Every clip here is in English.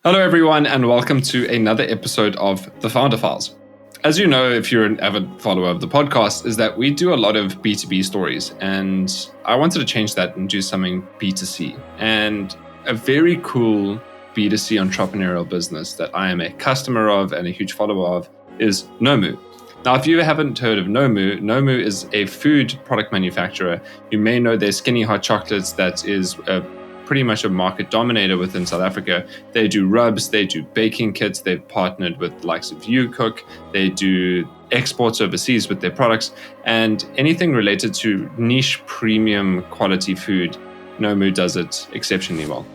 Hello, everyone, and welcome to another episode of The Founder Files. As you know, if you're an avid follower of the podcast, is that we do a lot of B2B stories, and I wanted to change that and do something B2C. And a very cool B2C entrepreneurial business that I am a customer of and a huge follower of is Nomu. Now, if you haven't heard of Nomu, Nomu is a food product manufacturer. You may know their skinny hot chocolates that is pretty much a market dominator within South Africa. They do rubs, they do baking kits, they've partnered with the likes of Cook, they do exports overseas with their products, and anything related to niche premium quality food, Nomu does it exceptionally well.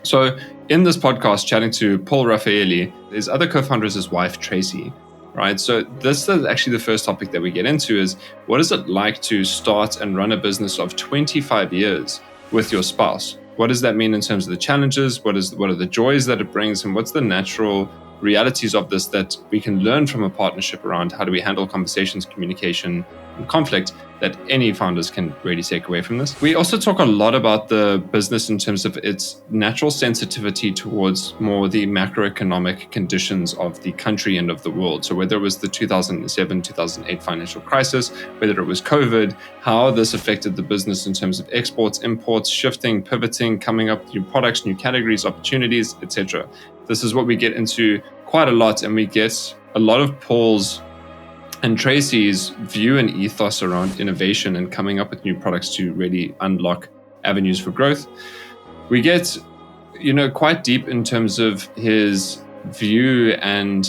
So in this podcast, chatting to Paul Raphaely, his other co-founder is his wife, Tracy, right? So this is actually the first topic that we get into is what is it like to start and run a business of 25 years with your spouse? What does that mean in terms of the challenges? What are the joys that it brings? And what's the natural realities of this that we can learn from a partnership around? How do we handle conversations, communication, and conflict that any founders can really take away from this? We also talk a lot about the business in terms of its natural sensitivity towards more the macroeconomic conditions of the country and of the world. So whether it was the 2007, 2008 financial crisis, whether it was COVID, how this affected the business in terms of exports, imports, shifting, pivoting, coming up with new products, new categories, opportunities, etc. This is what we get into quite a lot, and we get a lot of Paul's and Tracy's view and ethos around innovation and coming up with new products to really unlock avenues for growth. We get, quite deep in terms of his view and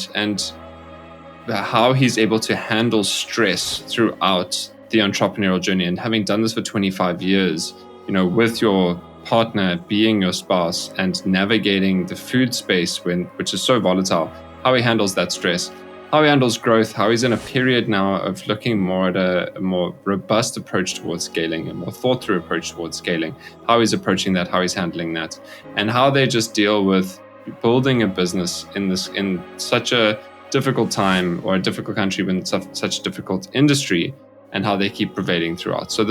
how he's able to handle stress throughout the entrepreneurial journey. And having done this for 25 years, with your partner being your spouse and navigating the food space which is so volatile, how he handles that stress, how he handles growth, how he's in a period now of looking more at a more robust approach towards scaling, a more thought-through approach towards scaling, how he's approaching that, how he's handling that, and how they just deal with building a business in such a difficult time or a difficult country with such a difficult industry, and how they keep prevailing throughout. So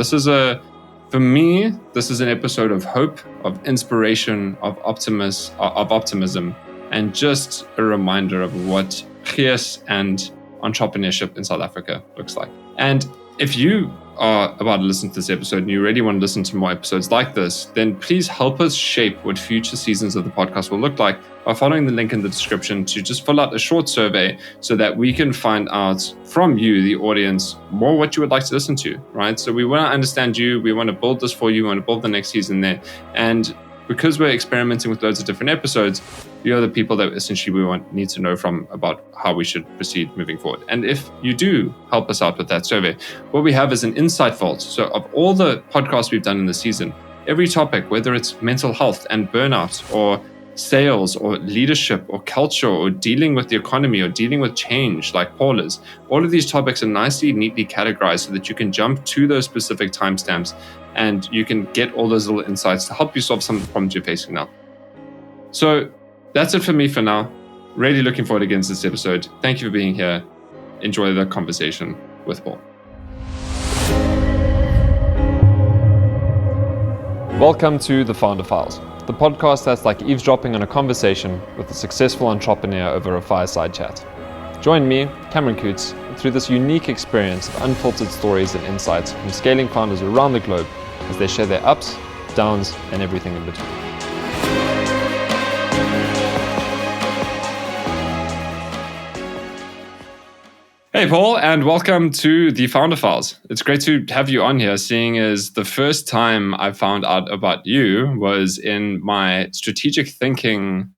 for me, this is an episode of hope, of inspiration, of optimism, and just a reminder of what crises and entrepreneurship in South Africa looks like. And if you are about to listen to this episode and you really want to listen to more episodes like this, then please help us shape what future seasons of the podcast will look like by following the link in the description to just fill out a short survey so that we can find out from you, the audience, more what you would like to listen to, right? So we want to understand you. We want to build this for you. We want to build the next season there. And because we're experimenting with loads of different episodes, you're the people that essentially we need to know from about how we should proceed moving forward. And if you do help us out with that survey, what we have is an insight vault. So of all the podcasts we've done in the season, every topic, whether it's mental health and burnout or sales or leadership or culture or dealing with the economy or dealing with change like Paul is, all of these topics are neatly categorized so that you can jump to those specific timestamps and you can get all those little insights to help you solve some of the problems you're facing now. So that's it for me for now. Really looking forward against this episode. Thank you for being here. Enjoy the conversation with Paul. Welcome to The Founder Files, the podcast that's like eavesdropping on a conversation with a successful entrepreneur over a fireside chat. Join me, Cameron Coots, through this unique experience of unfiltered stories and insights from scaling founders around the globe as they share their ups, downs, and everything in between. Hey, Paul, and welcome to the Founder Files. It's great to have you on here, seeing as the first time I found out about you was in my strategic thinking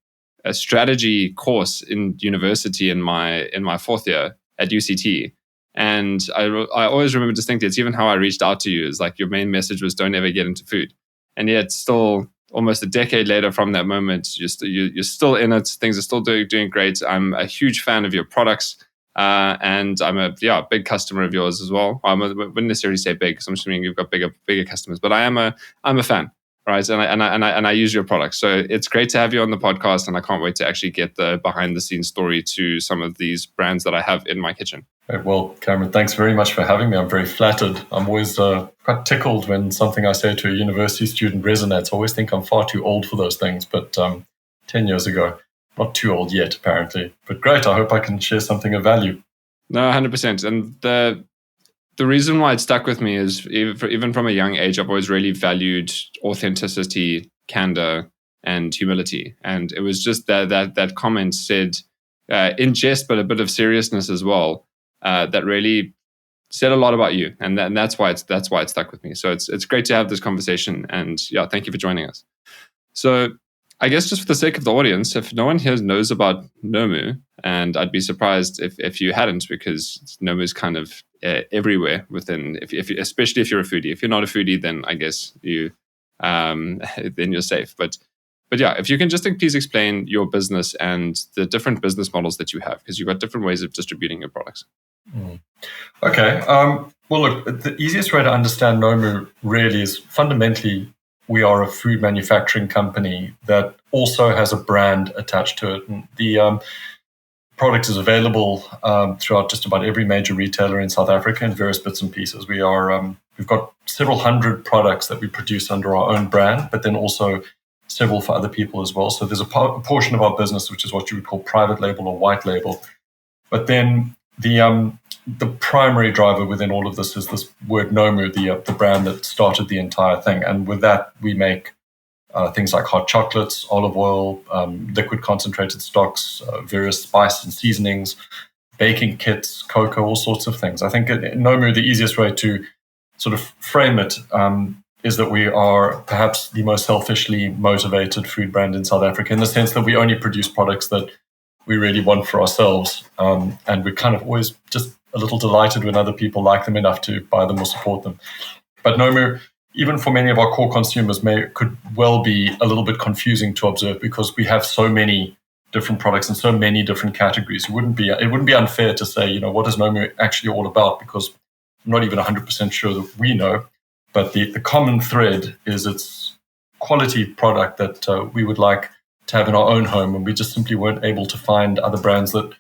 strategy course in university in my fourth year at UCT. And I always remember distinctly, it's even how I reached out to you, is like your main message was don't ever get into food. And yet still almost a decade later from that moment, you're still in it. Things are still doing great. I'm a huge fan of your products. And I'm a big customer of yours as well. I wouldn't necessarily say big because I'm assuming you've got bigger customers, but I'm a fan, right? And I use your products, so it's great to have you on the podcast, and I can't wait to actually get the behind the scenes story to some of these brands that I have in my kitchen. Well, Cameron, thanks very much for having me. I'm very flattered. I'm always quite tickled when something I say to a university student resonates. I always think I'm far too old for those things, but 10 years ago, not too old yet, apparently. But great. I hope I can share something of value. No, 100%. And the reason why it stuck with me is even from a young age, I've always really valued authenticity, candor, and humility. And it was just that comment said in jest, but a bit of seriousness as well, that really said a lot about you. And that's why it stuck with me. So it's great to have this conversation. And yeah, thank you for joining us. So I guess just for the sake of the audience, if no one here knows about Nomu, and I'd be surprised if you hadn't, because Nomu is kind of everywhere within. Especially if you're a foodie. If you're not a foodie, then I guess then you're safe. But yeah, if you can just please explain your business and the different business models that you have, because you've got different ways of distributing your products. Okay. Well, look, the easiest way to understand Nomu really is fundamentally we are a food manufacturing company that also has a brand attached to it. And the product is available throughout just about every major retailer in South Africa in various bits and pieces. We've got several hundred products that we produce under our own brand, but then also several for other people as well. So there's a portion of our business which is what you would call private label or white label. But then the primary driver within all of this is this word Nomu, the brand that started the entire thing. And with that, we make things like hot chocolates, olive oil, liquid concentrated stocks, various spice and seasonings, baking kits, cocoa, all sorts of things. I think Nomu, the easiest way to sort of frame it is that we are perhaps the most selfishly motivated food brand in South Africa, in the sense that we only produce products that we really want for ourselves. And we're kind of always just a little delighted when other people like them enough to buy them or support them. But Nomu, even for many of our core consumers, could well be a little bit confusing to observe, because we have so many different products in so many different categories. It wouldn't be unfair to say, what is Nomu actually all about? Because I'm not even 100% sure that we know. But the common thread is its quality product that we would like to have in our own home, and we just simply weren't able to find other brands that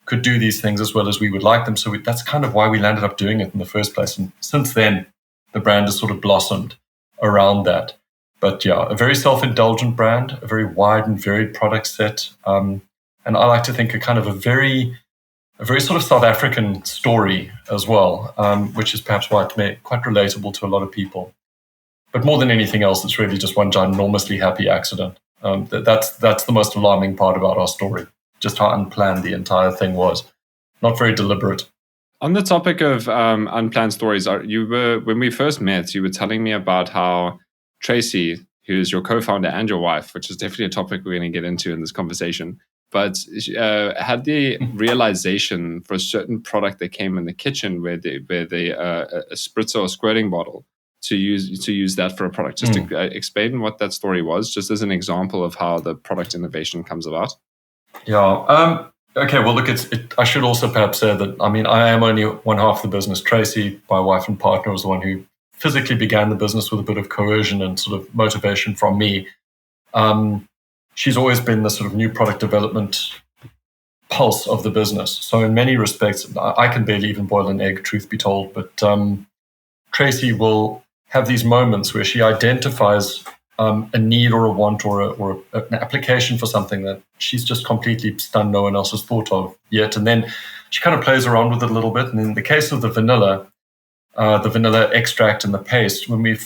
could do these things as well as we would like them. So that's kind of why we landed up doing it in the first place. And since then, the brand has sort of blossomed around that. But yeah, a very self-indulgent brand, a very wide and varied product set. And I like to think a very sort of South African story as well, which is perhaps why it's quite relatable to a lot of people. But more than anything else, it's really just one ginormously happy accident. That's the most alarming part about our story, just how unplanned the entire thing was. Not very deliberate. On the topic of unplanned stories, when we first met, you were telling me about how Tracy, who's your co-founder and your wife, which is definitely a topic we're going to get into in this conversation, but had the realization for a certain product that came in the kitchen where a spritzer or squirting bottle to use that for a product. Just to explain what that story was, just as an example of how the product innovation comes about. Yeah. Okay. Well, look, I should also perhaps say that, I am only one half of the business. Tracy, my wife and partner, was the one who physically began the business with a bit of coercion and sort of motivation from me. She's always been the sort of new product development pulse of the business. So in many respects, I can barely even boil an egg, truth be told. But Tracy will have these moments where she identifies a need or a want or an application for something that she's just completely stunned no one else has thought of yet. And then she kind of plays around with it a little bit. And in the case of the vanilla extract and the paste, when we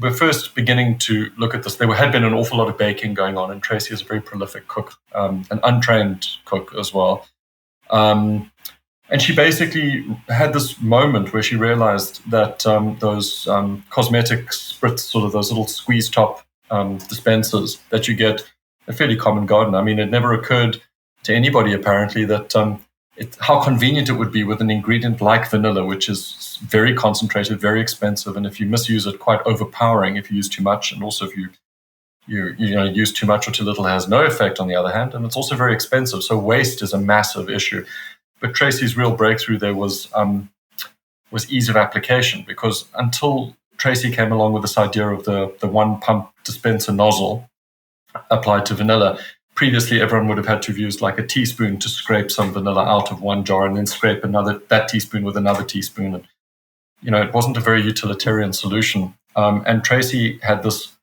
were first beginning to look at this, there had been an awful lot of baking going on, and Tracy is a very prolific cook, an untrained cook as well. And she basically had this moment where she realized that those cosmetic spritz, sort of those little squeeze top dispensers that you get, a fairly common garden. It never occurred to anybody apparently that how convenient it would be with an ingredient like vanilla, which is very concentrated, very expensive, and if you misuse it, quite overpowering if you use too much, and also if you use too much or too little, it has no effect on the other hand, and it's also very expensive. So waste is a massive issue. But Tracy's real breakthrough there was ease of application, because until Tracy came along with this idea of the one pump dispenser nozzle applied to vanilla, previously everyone would have had to have used like a teaspoon to scrape some vanilla out of one jar and then scrape that teaspoon with another teaspoon. And, it wasn't a very utilitarian solution. And Tracy had this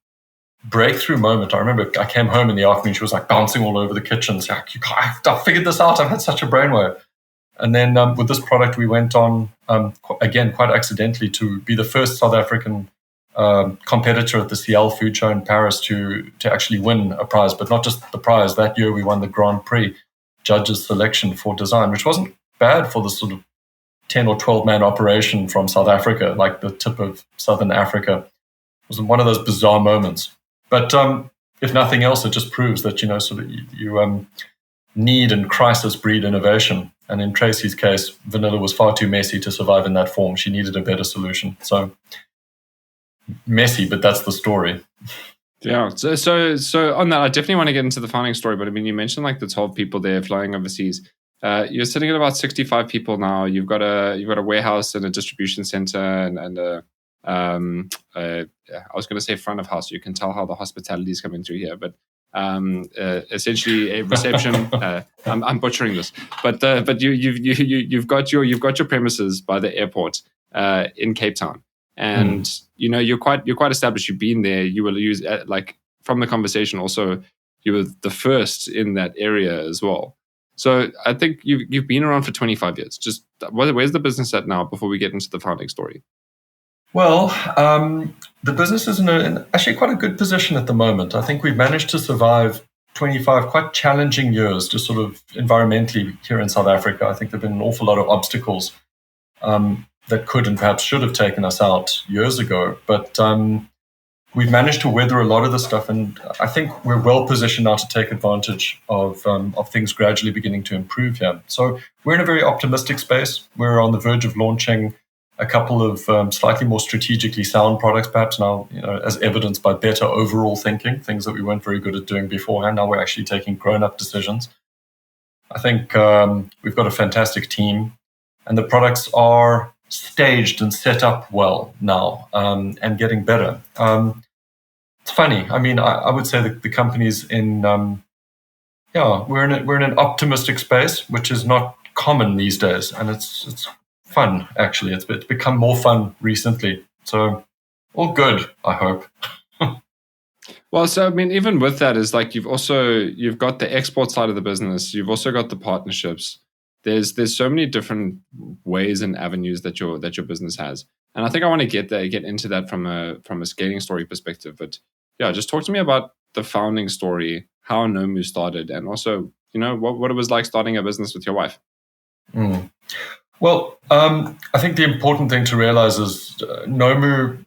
breakthrough moment. I remember I came home in the afternoon. She was like bouncing all over the kitchen. She's like, I figured this out. I've had such a brainwave. And then with this product, we went on, again, quite accidentally, to be the first South African competitor at the CL Food Show in Paris to actually win a prize, but not just the prize. That year, we won the Grand Prix judges selection for design, which wasn't bad for the sort of 10 or 12 man operation from South Africa, like the tip of Southern Africa. It was one of those bizarre moments. But if nothing else, it just proves that, sort of you need and crisis breed innovation. And in Tracy's case, vanilla was far too messy to survive in that form. She needed a better solution. So messy, but that's the story. Yeah. So on that, I definitely want to get into the founding story. But I mean, you mentioned like the 12 people there flying overseas. You're sitting at about 65 people now. You've got a warehouse and a distribution center and I was going to say front of house. You can tell how the hospitality is coming through here, but essentially a reception. I'm butchering this, but you've got your premises by the airport in Cape Town, and you're quite established. You've been there. You will use like from the conversation. Also, you were the first in that area as well. So I think you've been around for 25 years. Just where's the business at now? Before we get into the founding story. Well, the business is in actually quite a good position at the moment. I think we've managed to survive 25 quite challenging years, just sort of environmentally here in South Africa. I think there have been an awful lot of obstacles that could and perhaps should have taken us out years ago. But we've managed to weather a lot of the stuff, and I think we're well positioned now to take advantage of things gradually beginning to improve here. So we're in a very optimistic space. We're on the verge of launching a couple of slightly more strategically sound products, perhaps now, as evidenced by better overall thinking, things that we weren't very good at doing beforehand. Now we're actually taking grown-up decisions. I think we've got a fantastic team, and the products are staged and set up well now, and getting better. It's funny. I mean, I would say that the company's in, we're in an optimistic space, which is not common these days, and it's fun, actually. It's become more fun recently. So all good, I hope. Well, so I mean, even with that is like you've got the export side of the business. You've also got the partnerships. There's so many different ways and avenues that your business has. And I think I want to get into that from a scaling story perspective. But yeah, just talk to me about the founding story, how Nomu started, and also, what it was like starting a business with your wife. Well, I think the important thing to realize is Nomu,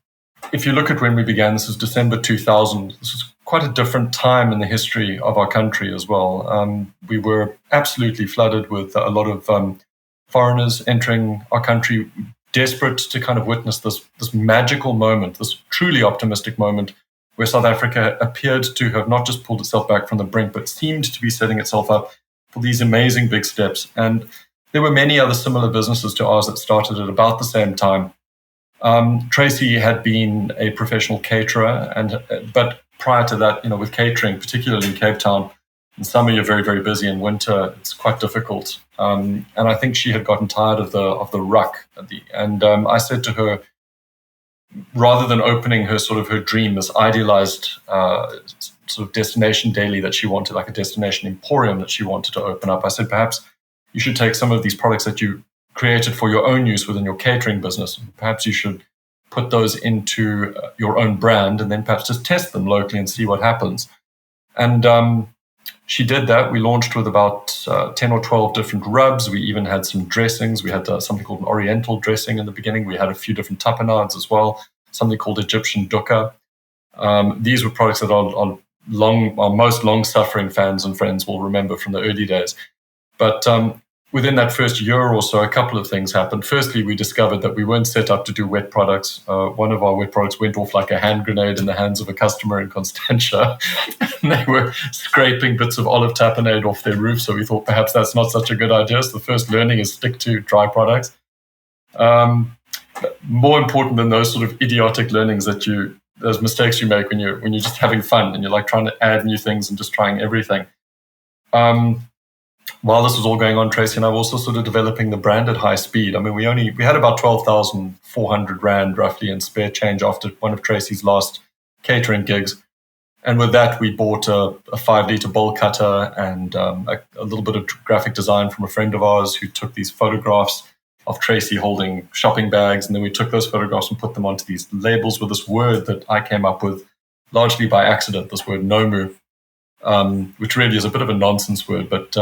if you look at when we began, this is December 2000. This is quite a different time in the history of our country as well. We were absolutely flooded with a lot of foreigners entering our country, desperate to kind of witness this magical moment, this truly optimistic moment where South Africa appeared to have not just pulled itself back from the brink, but seemed to be setting itself up for these amazing big steps. And there were many other similar businesses to ours that started at about the same time. Tracy had been a professional caterer, but prior to that, with catering, particularly in Cape Town, in summer you're very, very busy. In winter, it's quite difficult. And I think she had gotten tired of the ruck. And I said to her, rather than opening her dream, this idealized sort of destination daily that she wanted, like a destination emporium that she wanted to open up, I said, perhaps you should take some of these products that you created for your own use within your catering business. Perhaps you should put those into your own brand and then perhaps just test them locally and see what happens. And she did that. We launched with about 10 or 12 different rubs. We even had some dressings. We had something called an Oriental dressing in the beginning. We had a few different tapenades as well, something called Egyptian dukkha. These were products that our most long-suffering fans and friends will remember from the early days. But within that first year or so, a couple of things happened. Firstly, we discovered that we weren't set up to do wet products. One of our wet products went off like a hand grenade in the hands of a customer in Constantia. And they were scraping bits of olive tapenade off their roof. So we thought perhaps that's not such a good idea. So the first learning is stick to dry products. More important than those sort of idiotic learnings those mistakes you make when you're just having fun and you're like trying to add new things and just trying everything. While this was all going on, Tracy and I were also sort of developing the brand at high speed. I mean, we had about 12,400 Rand roughly in spare change after one of Tracy's last catering gigs. And with that, we bought a 5-liter bowl cutter and a little bit of graphic design from a friend of ours who took these photographs of Tracy holding shopping bags. And then we took those photographs and put them onto these labels with this word that I came up with largely by accident, this word Nomu, which really is a bit of a nonsense word. But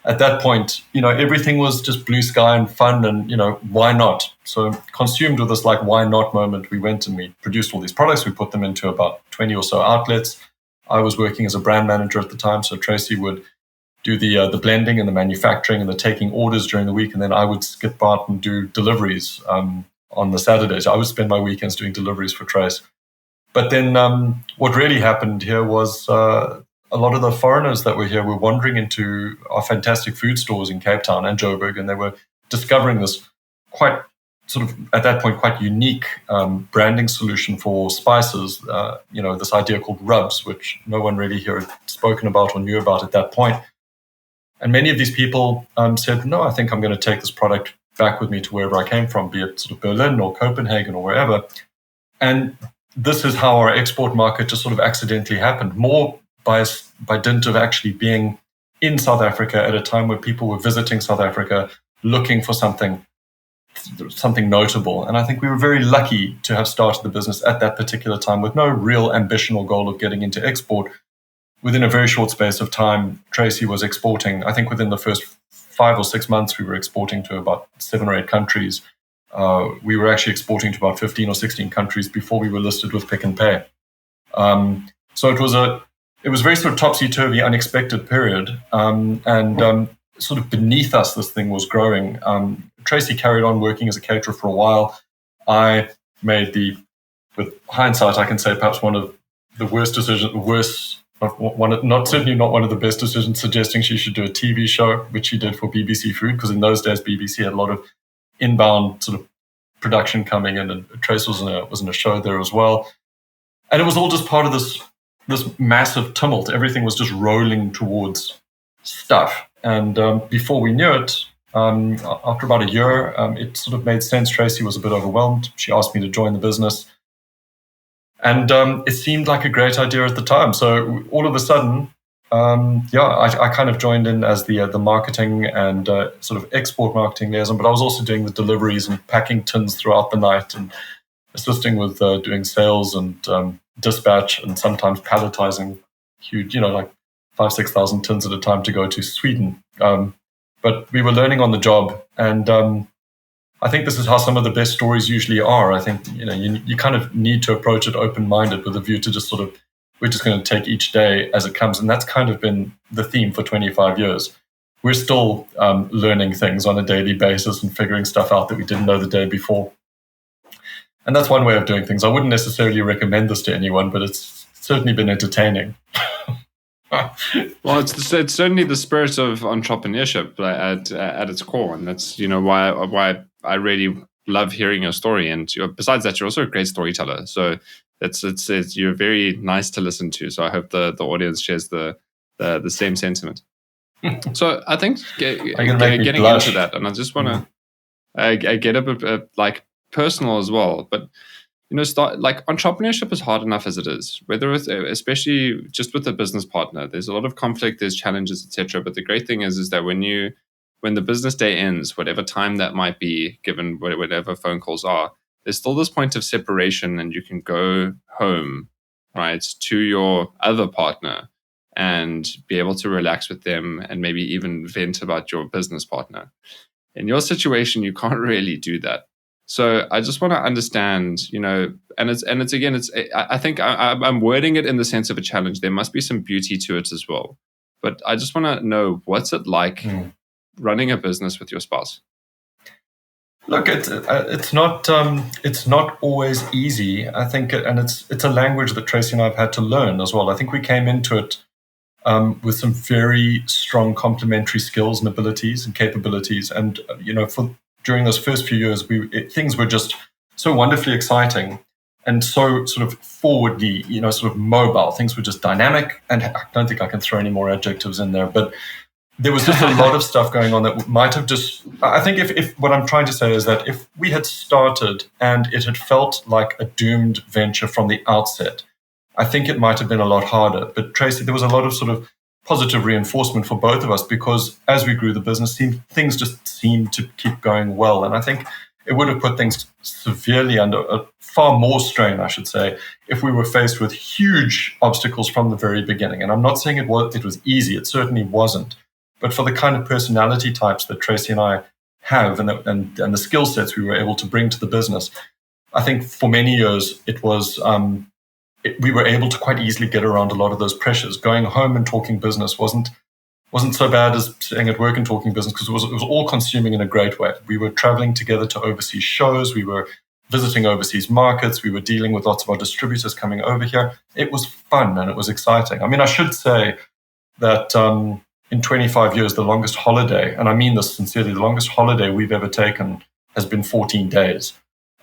at that point, everything was just blue sky and fun and, why not? So consumed with this why not moment, we went and we produced all these products. We put them into about 20 or so outlets. I was working as a brand manager at the time. So Tracy would do the blending and the manufacturing and the taking orders during the week. And then I would skip out and do deliveries on the Saturdays. I would spend my weekends doing deliveries for Trace. But then what really happened here was a lot of the foreigners that were here were wandering into our fantastic food stores in Cape Town and Joburg, and they were discovering this quite sort of, at that point, quite unique branding solution for spices, this idea called rubs, which no one really here had spoken about or knew about at that point. And many of these people said, no, I think I'm going to take this product back with me to wherever I came from, be it sort of Berlin or Copenhagen or wherever. And this is how our export market just sort of accidentally happened, more by dint of actually being in South Africa at a time where people were visiting South Africa, looking for something notable. And I think we were very lucky to have started the business at that particular time with no real ambition or goal of getting into export. Within a very short space of time, Tracy was exporting. I think within the first 5 or 6 months, we were exporting to about 7 or 8 countries. We were actually exporting to about 15 or 16 countries before we were listed with Pick and Pay. So it was a very sort of topsy-turvy, unexpected period. Sort of beneath us, this thing was growing. Tracy carried on working as a caterer for a while. I made with hindsight, I can say perhaps one of the worst decisions, certainly not one of the best decisions, suggesting she should do a TV show, which she did for BBC Food, because in those days, BBC had a lot of inbound sort of production coming in, and Trace was in a show there as well. And it was all just part of this massive tumult. Everything was just rolling towards stuff. And before we knew it, after about a year, it sort of made sense. Tracy was a bit overwhelmed. She asked me to join the business. And it seemed like a great idea at the time. So all of a sudden, I kind of joined in as the marketing and sort of export marketing liaison, but I was also doing the deliveries and packing tins throughout the night and assisting with doing sales and dispatch and sometimes palletizing huge, 5,000-6,000 tins at a time to go to Sweden. But we were learning on the job, and I think this is how some of the best stories usually are. I think you kind of need to approach it open-minded with a view to just sort of, we're just going to take each day as it comes, and that's kind of been the theme for 25 years. We're still learning things on a daily basis and figuring stuff out that we didn't know the day before. And that's one way of doing things. I wouldn't necessarily recommend this to anyone, but it's certainly been entertaining. Well, it's certainly the spirit of entrepreneurship at its core, and that's why I really love hearing your story. And besides that, you're also a great storyteller. So it's you're very nice to listen to. So I hope the audience shares the same sentiment. So I think getting into that, and I just want to I get a bit personal as well, but entrepreneurship is hard enough as it is, especially just with a business partner. There's a lot of conflict, there's challenges, etc. But the great thing is that when the business day ends, whatever time that might be, given whatever phone calls are, there's still this point of separation, and you can go home, right, to your other partner and be able to relax with them and maybe even vent about your business partner. In your situation, you can't really do that. So I just want to understand, I think I'm wording it in the sense of a challenge. There must be some beauty to it as well. But I just want to know, what's it like running a business with your spouse? Look, it's not always easy. I think, and it's a language that Tracy and I have had to learn as well. I think we came into it with some very strong complementary skills and abilities and capabilities, and during those first few years, things were just so wonderfully exciting and so sort of forwardly, sort of mobile. Things were just dynamic, and I don't think I can throw any more adjectives in there, but there was just a lot of stuff going on that might have just, I think if what I'm trying to say is that if we had started and it had felt like a doomed venture from the outset, I think it might have been a lot harder. But Tracy, there was a lot of sort of positive reinforcement for both of us, because as we grew the business, things just seemed to keep going well. And I think it would have put things severely under far more strain, I should say, if we were faced with huge obstacles from the very beginning. And I'm not saying it was easy. It certainly wasn't. But for the kind of personality types that Tracy and I have, and the skill sets we were able to bring to the business, I think for many years it was we were able to quite easily get around a lot of those pressures. Going home and talking business wasn't so bad as staying at work and talking business, because it was all consuming in a great way. We were traveling together to overseas shows. We were visiting overseas markets. We were dealing with lots of our distributors coming over here. It was fun and it was exciting. I mean, I should say that in 25 years, the longest holiday, and I mean this sincerely, the longest holiday we've ever taken has been 14 days.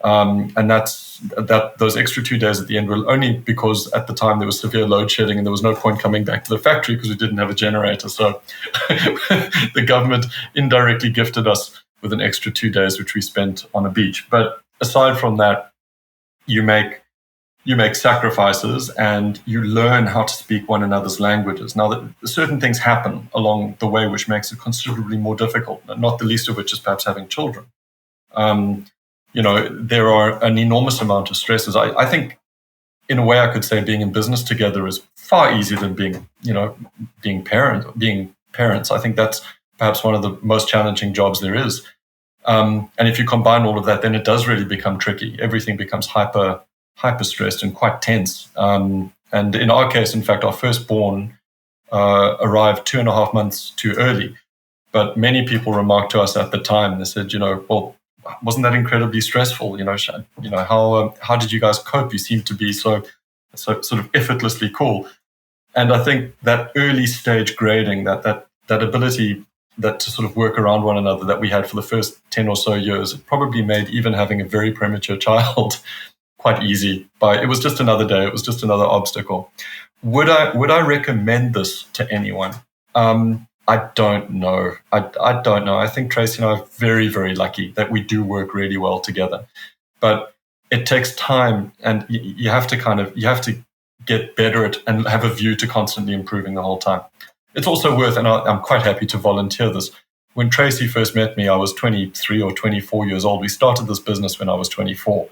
And those extra 2 days at the end were only because at the time there was severe load shedding and there was no point coming back to the factory because we didn't have a generator. So the government indirectly gifted us with an extra 2 days, which we spent on a beach. But aside from that, you make sacrifices and you learn how to speak one another's languages. Now, certain things happen along the way which makes it considerably more difficult, not the least of which is perhaps having children. There are an enormous amount of stresses. I think, in a way, I could say being in business together is far easier than being parents. I think that's perhaps one of the most challenging jobs there is. And if you combine all of that, then it does really become tricky. Everything becomes hyper stressed and quite tense. And in our case, in fact, our firstborn arrived 2.5 months too early. But many people remarked to us at the time, they said, well, wasn't that incredibly stressful? How did you guys cope? You seem to be so sort of effortlessly cool. And I think that early stage grading, that ability that to sort of work around one another that we had for the first 10 or so years, it probably made even having a very premature child quite easy. It was just another day. It was just another obstacle. Would I recommend this to anyone? I don't know. I don't know. I think Tracy and I are very, very lucky that we do work really well together. But it takes time, and you have to get better at and have a view to constantly improving the whole time. It's also worth, and I'm quite happy to volunteer this. When Tracy first met me, I was 23 or 24 years old. We started this business when I was 24,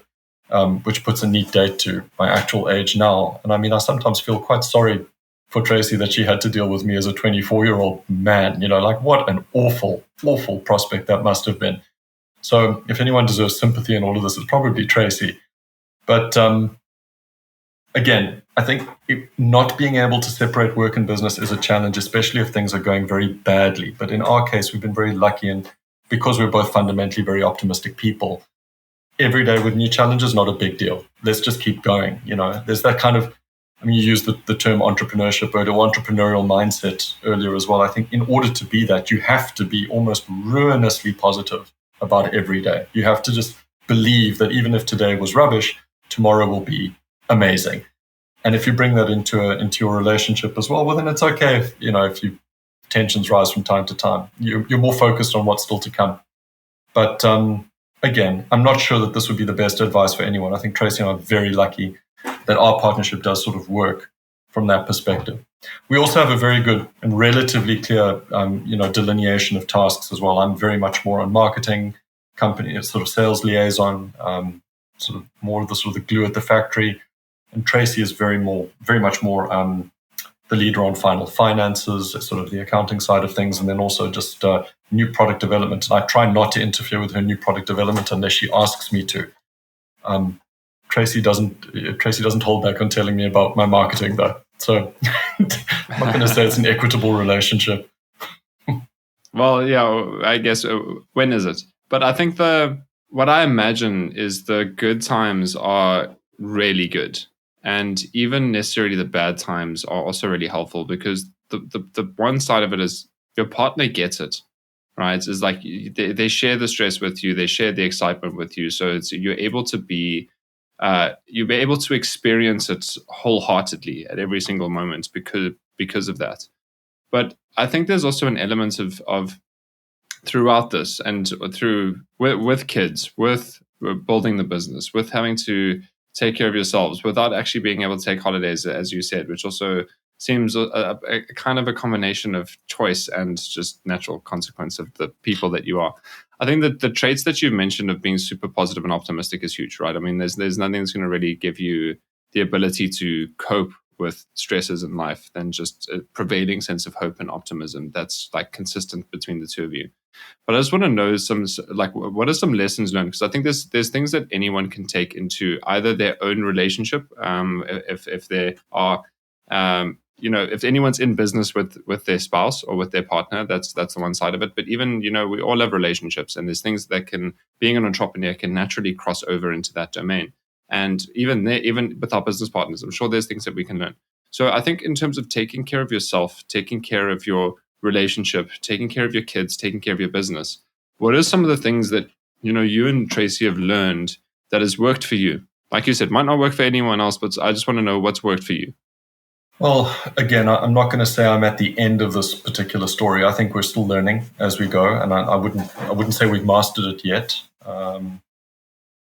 which puts a neat date to my actual age now. And I mean, I sometimes feel quite sorry for Tracy that she had to deal with me as a 24-year-old man. What an awful, awful prospect that must have been. So if anyone deserves sympathy in all of this, it's probably Tracy. But again, I think not being able to separate work and business is a challenge, especially if things are going very badly. But in our case, we've been very lucky, and because we're both fundamentally very optimistic people, every day with new challenges, not a big deal. Let's just keep going. There's that kind of, you used the term entrepreneurship or entrepreneurial mindset earlier as well. I think in order to be that, you have to be almost ruinously positive about every day. You have to just believe that even if today was rubbish, tomorrow will be amazing. And if you bring that into your relationship as well, then it's okay if tensions rise from time to time. You're more focused on what's still to come. But again, I'm not sure that this would be the best advice for anyone. I think Tracy and I are very lucky that our partnership does sort of work from that perspective. We also have a very good and relatively clear, delineation of tasks as well. I'm very much more on marketing, company, sort of sales liaison, sort of more of the glue at the factory. And Tracy is very much more the leader on final finances, sort of the accounting side of things, and then also just new product development. And I try not to interfere with her new product development unless she asks me to. Tracy doesn't hold back on telling me about my marketing, though. So I'm not going to say it's an equitable relationship. Well, yeah, I guess when is it? But I think what I imagine is the good times are really good. And even necessarily the bad times are also really helpful, because the one side of it is your partner gets it, right? It's like they share the stress with you, they share the excitement with you. So you're able to you'll be able to experience it wholeheartedly at every single moment because of that. But I think there's also an element of throughout this, and with kids, with building the business, with having to take care of yourselves without actually being able to take holidays, as you said, which also seems a kind of a combination of choice and just natural consequence of the people that you are. I think that the traits that you've mentioned of being super positive and optimistic is huge, right? I mean, there's nothing that's going to really give you the ability to cope with stresses in life than just a prevailing sense of hope and optimism that's like consistent between the two of you. But I just want to know what are some lessons learned? Because I think there's things that anyone can take into either their own relationship, if they are, if anyone's in business with their spouse or with their partner, that's the one side of it. But even, we all have relationships, and there's things that being an entrepreneur can naturally cross over into that domain. And even with our business partners, I'm sure there's things that we can learn. So I think in terms of taking care of yourself, taking care of your relationship, taking care of your kids, taking care of your business, what are some of the things that you and Tracy have learned that has worked for you? Like you said, might not work for anyone else, but I just want to know what's worked for you. Well, again, I'm not going to say I'm at the end of this particular story. I think we're still learning as we go, and I wouldn't say we've mastered it yet.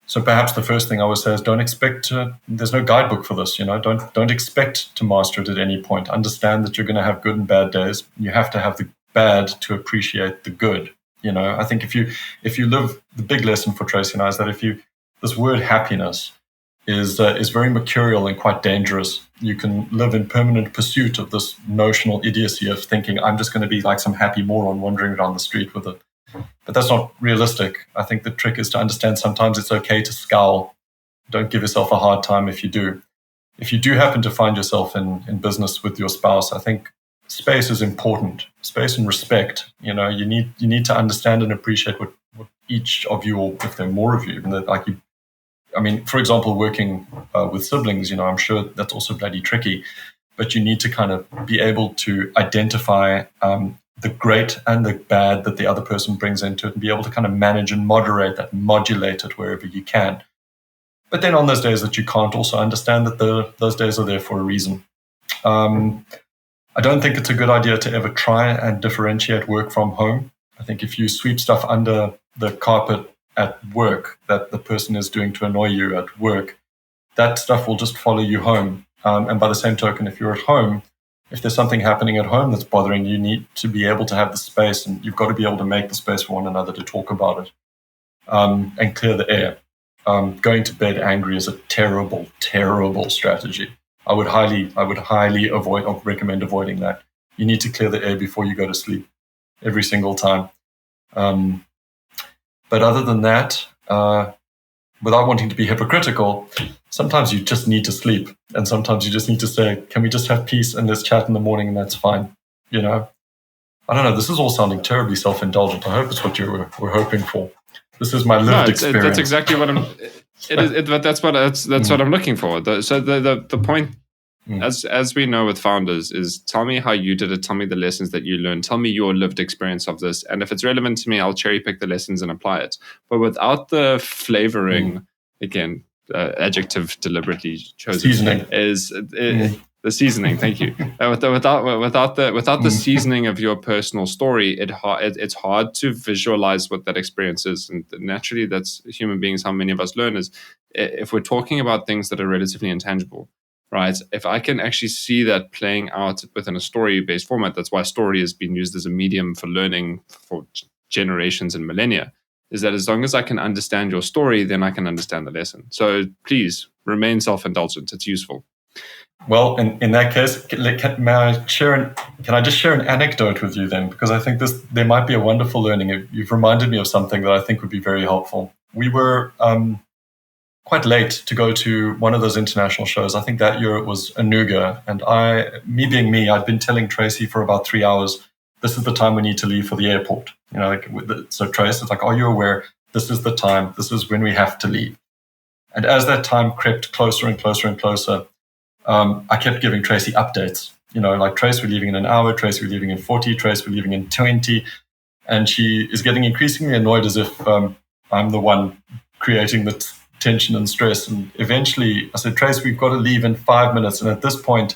So perhaps the first thing I would say is don't expect there's no guidebook for this, don't expect to master it at any point. Understand that you're going to have good and bad days. You have to have the bad to appreciate the good. I think if you live, the big lesson for Tracy and I is that this word happiness is very mercurial and quite dangerous. You can live in permanent pursuit of this notional idiocy of thinking I'm just going to be like some happy moron wandering down the street with it. But that's not realistic. I think the trick is to understand sometimes it's okay to scowl. Don't give yourself a hard time if you do. If you do happen to find yourself in business with your spouse, I think space is important. Space and respect. You need to understand and appreciate what each of you, or if there are more of you, and that for example, working with siblings, I'm sure that's also bloody tricky. But you need to kind of be able to identify the great and the bad that the other person brings into it, and be able to kind of manage and moderate that, modulate it wherever you can. But then on those days that you can't, also understand that those days are there for a reason. I don't think it's a good idea to ever try and differentiate work from home. I think if you sweep stuff under the carpet at work that the person is doing to annoy you at work, that stuff will just follow you home. And by the same token, if you're at home, if there's something happening at home that's bothering you, you need to be able to have the space, and you've got to be able to make the space for one another to talk about it and clear the air. Going to bed angry is a terrible, terrible strategy. I would highly recommend avoiding that. You need to clear the air before you go to sleep every single time. But other than that, without wanting to be hypocritical, sometimes you just need to sleep. And sometimes you just need to say, can we just have peace and let's chat in the morning, and that's fine. I don't know. This is all sounding terribly self-indulgent. I hope it's what you were hoping for. This is my lived experience. That's exactly what I'm... That's what I'm looking for. The point, as we know with founders, is tell me how you did it. Tell me the lessons that you learned. Tell me your lived experience of this. And if it's relevant to me, I'll cherry pick the lessons and apply it. But without the flavoring, again, adjective deliberately chosen, seasoning is the seasoning. Thank you. Without the seasoning of your personal story, it's hard to visualize what that experience is. And naturally, that's human beings. How many of us learn is if we're talking about things that are relatively intangible, right? If I can actually see that playing out within a story-based format, that's why story has been used as a medium for learning for generations and millennia. Is that as long as I can understand your story, then I can understand the lesson. So please remain self-indulgent. It's useful. Well, in that case, can I just share an anecdote with you then? Because I think there might be a wonderful learning. You've reminded me of something that I think would be very helpful. We were quite late to go to one of those international shows. I think that year it was Anuga. And me being me, I'd been telling Tracy for about 3 hours, this is the time we need to leave for the airport. So Trace is like, are you aware? This is the time. This is when we have to leave. And as that time crept closer and closer and closer, I kept giving Tracy updates. Like Trace, we're leaving in an hour. Trace, we're leaving in 40. Trace, we're leaving in 20. And she is getting increasingly annoyed as if I'm the one creating the tension and stress. And eventually I said, Trace, we've got to leave in 5 minutes. And at this point,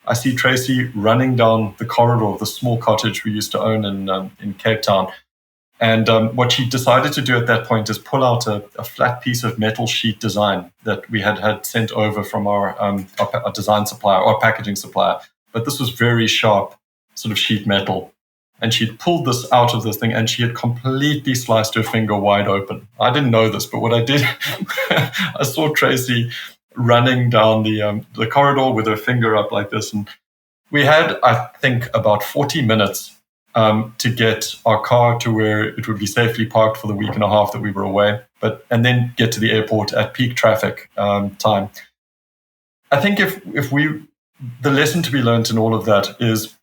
I see Tracy running down the corridor of the small cottage we used to own in Cape Town. And what she decided to do at that point is pull out a flat piece of metal sheet design that we had sent over from our design supplier, or packaging supplier. But this was very sharp, sort of sheet metal. And she'd pulled this out of this thing, and she had completely sliced her finger wide open. I didn't know this, but what I did, I saw Tracy running down the corridor with her finger up like this. And we had, I think, about 40 minutes to get our car to where it would be safely parked for the week and a half that we were away, and then get to the airport at peak traffic time. I think the lesson to be learned in all of that is,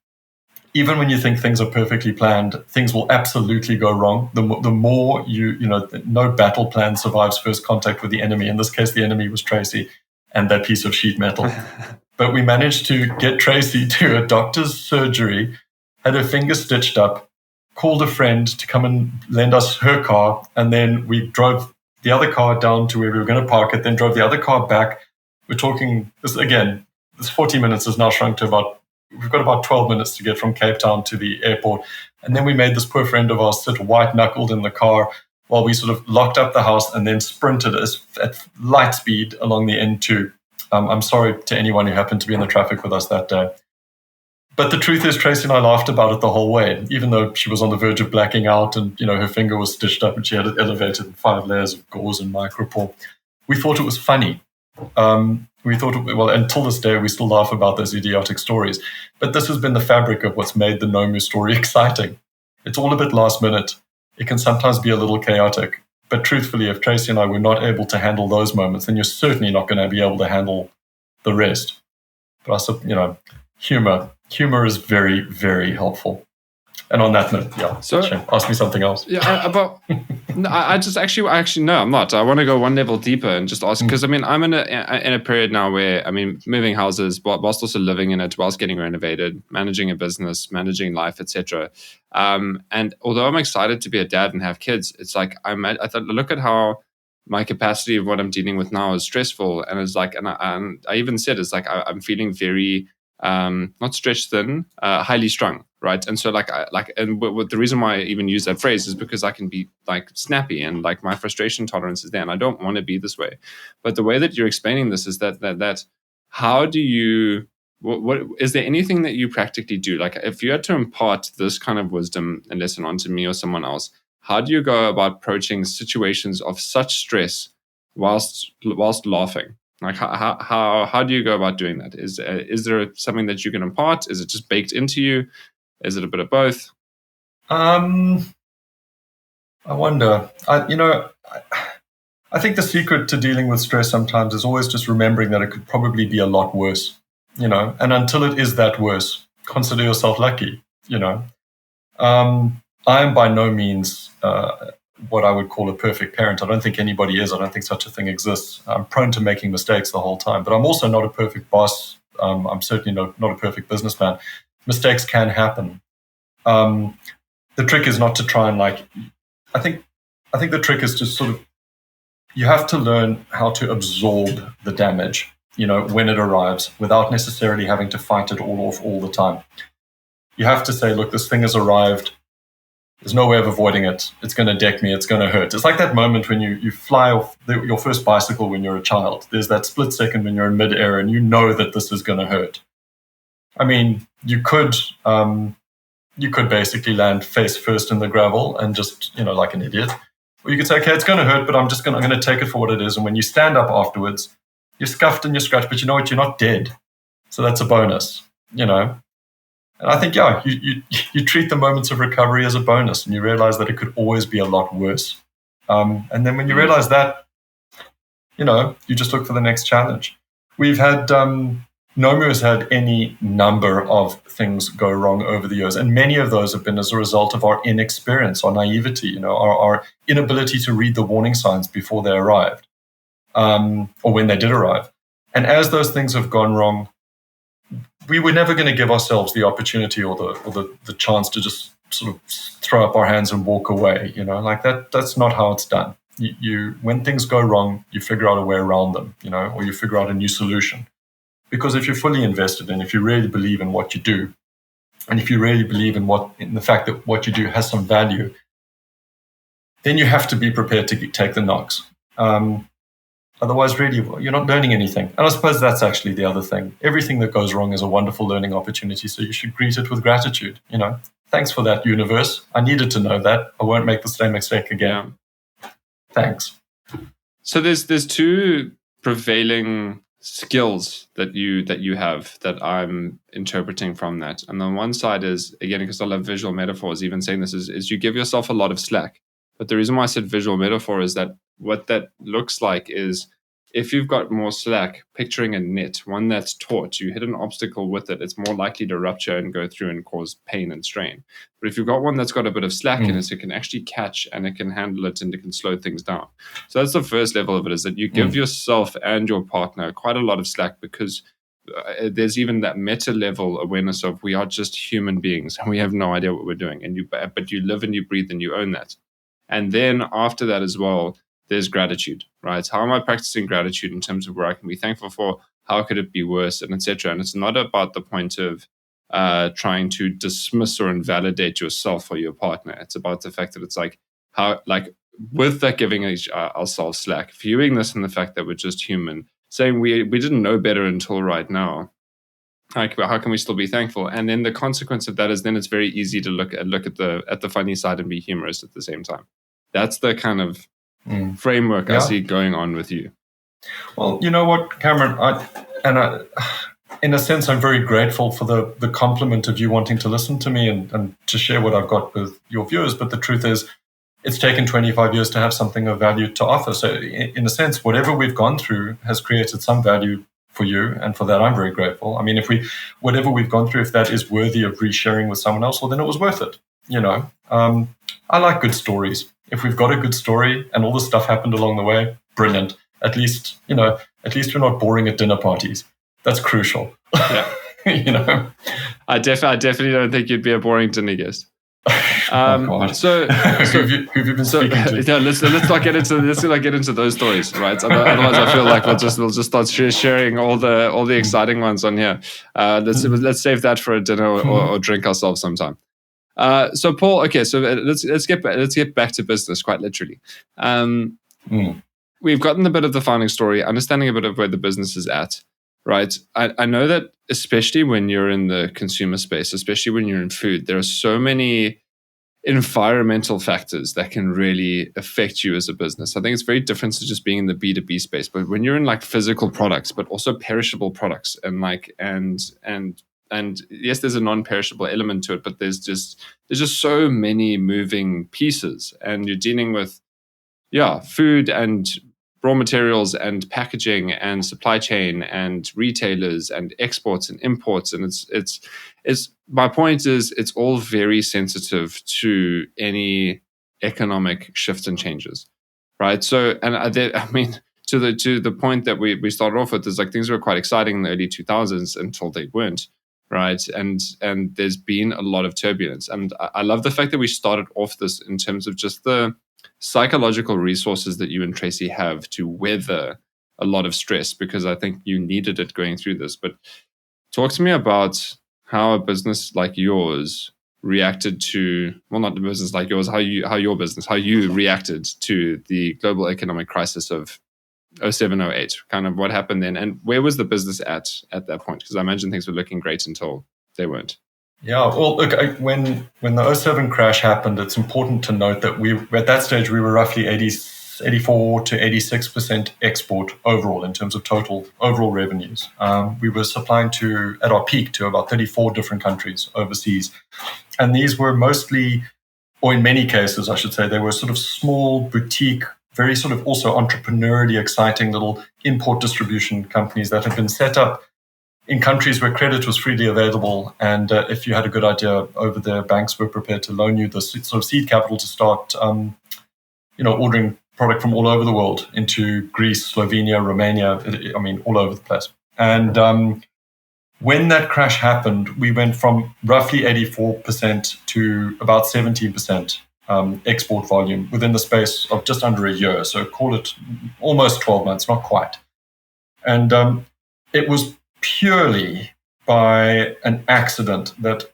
even when you think things are perfectly planned, things will absolutely go wrong. The more no battle plan survives first contact with the enemy. In this case, the enemy was Tracy and that piece of sheet metal. But we managed to get Tracy to a doctor's surgery, had her finger stitched up, called a friend to come and lend us her car, and then we drove the other car down to where we were going to park it, then drove the other car back. We're talking, this 40 minutes has now shrunk to we've got about 12 minutes to get from Cape Town to the airport. And then we made this poor friend of ours sit white-knuckled in the car while we sort of locked up the house and then sprinted at light speed along the N2. I'm sorry to anyone who happened to be in the traffic with us that day. But the truth is, Tracy and I laughed about it the whole way, even though she was on the verge of blacking out and, her finger was stitched up and she had it elevated in 5 layers of gauze and micropore. We thought it was funny. Until this day, we still laugh about those idiotic stories. But this has been the fabric of what's made the Nomu story exciting. It's all a bit last minute. It can sometimes be a little chaotic. But truthfully, if Tracy and I were not able to handle those moments, then you're certainly not going to be able to handle the rest. But humor is very, very helpful. And on that note, ask me something else. I'm not. I want to go one level deeper and just ask, because I'm in a period now where moving houses whilst also living in it, whilst getting renovated, managing a business, managing life, etc. And although I'm excited to be a dad and have kids, it's like I look at how my capacity of what I'm dealing with now is stressful, and it's like, and I even said it's like I'm feeling very not stretched thin, highly strung, right? And so the reason why I even use that phrase is because I can be like snappy and like my frustration tolerance is there, and I don't want to be this way. But the way that you're explaining this is that how do you? What is there anything that you practically do? Like if you had to impart this kind of wisdom and lesson onto me or someone else, how do you go about approaching situations of such stress whilst laughing? Like how do you go about doing that? Is there something that you can impart? Is it just baked into you? Is it a bit of both? I wonder. I think the secret to dealing with stress sometimes is always just remembering that it could probably be a lot worse. And until it is that worse, consider yourself lucky. I am by no means what I would call a perfect parent. I don't think anybody is. I don't think such a thing exists. I'm prone to making mistakes the whole time, but I'm also not a perfect boss. I'm certainly not a perfect businessman. Mistakes can happen. The trick is not to try and I think the trick is to sort of, you have to learn how to absorb the damage, when it arrives without necessarily having to fight it all off all the time. You have to say, look, this thing has arrived. There's no way of avoiding it. It's going to deck me. It's going to hurt. It's like that moment when you fly off your first bicycle when you're a child. There's that split second when you're in midair and you know that this is going to hurt. I mean, you could basically land face first in the gravel and just, like an idiot. Or you could say, okay, it's going to hurt, but I'm going to take it for what it is. And when you stand up afterwards, you're scuffed and you're scratched, but you know what? You're not dead. So that's a bonus, And I think, you treat the moments of recovery as a bonus and you realize that it could always be a lot worse. And then when you realize that, you just look for the next challenge. We've had, Nomu has had any number of things go wrong over the years. And many of those have been as a result of our inexperience, our naivety, our inability to read the warning signs before they arrived, or when they did arrive. And as those things have gone wrong, we were never going to give ourselves the opportunity or the chance to just sort of throw up our hands and walk away. That's not how it's done. You when things go wrong, you figure out a way around them, or you figure out a new solution. Because if you're fully invested and if you really believe in what you do, and if you really believe in the fact that what you do has some value, then you have to be prepared to take the knocks. Otherwise, really, you're not learning anything. And I suppose that's actually the other thing. Everything that goes wrong is a wonderful learning opportunity, so you should greet it with gratitude. Thanks for that, universe. I needed to know that. I won't make the same mistake again. Yeah. Thanks. So there's two prevailing skills that you have that I'm interpreting from that. And on one side is, again, because I love visual metaphors, even saying this is you give yourself a lot of slack. But the reason why I said visual metaphor is that what that looks like is, if you've got more slack, picturing a net, one that's taut, you hit an obstacle with it, it's more likely to rupture and go through and cause pain and strain. But if you've got one that's got a bit of slack in it, it can actually catch and it can handle it and it can slow things down. So that's the first level of it, is that you give yourself and your partner quite a lot of slack, because there's even that meta level awareness of, we are just human beings and we have no idea what we're doing. But you live and you breathe and you own that. And then after that as well, there's gratitude, right? How am I practicing gratitude in terms of where I can be thankful for? How could it be worse? And etc. And it's not about the point of trying to dismiss or invalidate yourself or your partner. It's about the fact that it's like, how, like, with that giving ourselves slack, viewing this in the fact that we're just human, saying we didn't know better until right now. Like, how can we still be thankful? And then the consequence of that is, then it's very easy to look at the funny side and be humorous at the same time. That's the kind of framework I see going on with you. Well, you know what, Cameron, I in a sense, I'm very grateful for the compliment of you wanting to listen to me and to share what I've got with your viewers. But the truth is, it's taken 25 years to have something of value to offer. So in a sense, whatever we've gone through has created some value for you. And for that, I'm very grateful. I mean, whatever we've gone through, if that is worthy of resharing with someone else, well, then it was worth it. I like good stories. If we've got a good story and all the stuff happened along the way, brilliant. At least we're not boring at dinner parties. That's crucial. Yeah. I definitely don't think you'd be a boring dinner guest. So who've you been speaking to? Yeah, let's not get into those stories, right? Otherwise, I feel like we'll just start sharing all the exciting ones on here. Let's save that for a dinner or drink ourselves sometime. So Paul, okay, so let's get back to business, quite literally. We've gotten a bit of the founding story, understanding a bit of where the business is at, right? I know that especially when you're in the consumer space, especially when you're in food, there are so many environmental factors that can really affect you as a business. I think it's very different to just being in the B2B space, but when you're in like physical products, but also perishable products, and yes, there's a non-perishable element to it, but there's just so many moving pieces, and you're dealing with food and raw materials and packaging and supply chain and retailers and exports and imports, and it's my point is, it's all very sensitive to any economic shifts and changes, right? So, and I mean, to the point that we started off with, is like, things were quite exciting in the early 2000s until they weren't, right? And there's been a lot of turbulence, and I love the fact that we started off this in terms of just the psychological resources that you and Tracy have to weather a lot of stress, because I think you needed it going through this. But talk to me about how a business like yours reacted to, well, not a business like yours, how you reacted to the global economic crisis of 07, 08, kind of what happened then, and where was the business at that point? Because I imagine things were looking great until they weren't. Yeah, well, look, when the 07 crash happened, it's important to note that at that stage we were roughly 84 to 86% export overall in terms of total overall revenues. We were supplying at our peak to about 34 different countries overseas, and these were mostly, or in many cases, I should say, they were sort of small boutique, very sort of also entrepreneurially exciting little import distribution companies that had been set up in countries where credit was freely available, and if you had a good idea over there, banks were prepared to loan you the sort of seed capital to start, ordering product from all over the world into Greece, Slovenia, Romania, I mean, all over the place. And when that crash happened, we went from roughly 84% to about 17% export volume within the space of just under a year. So call it almost 12 months, not quite. And it was purely by an accident that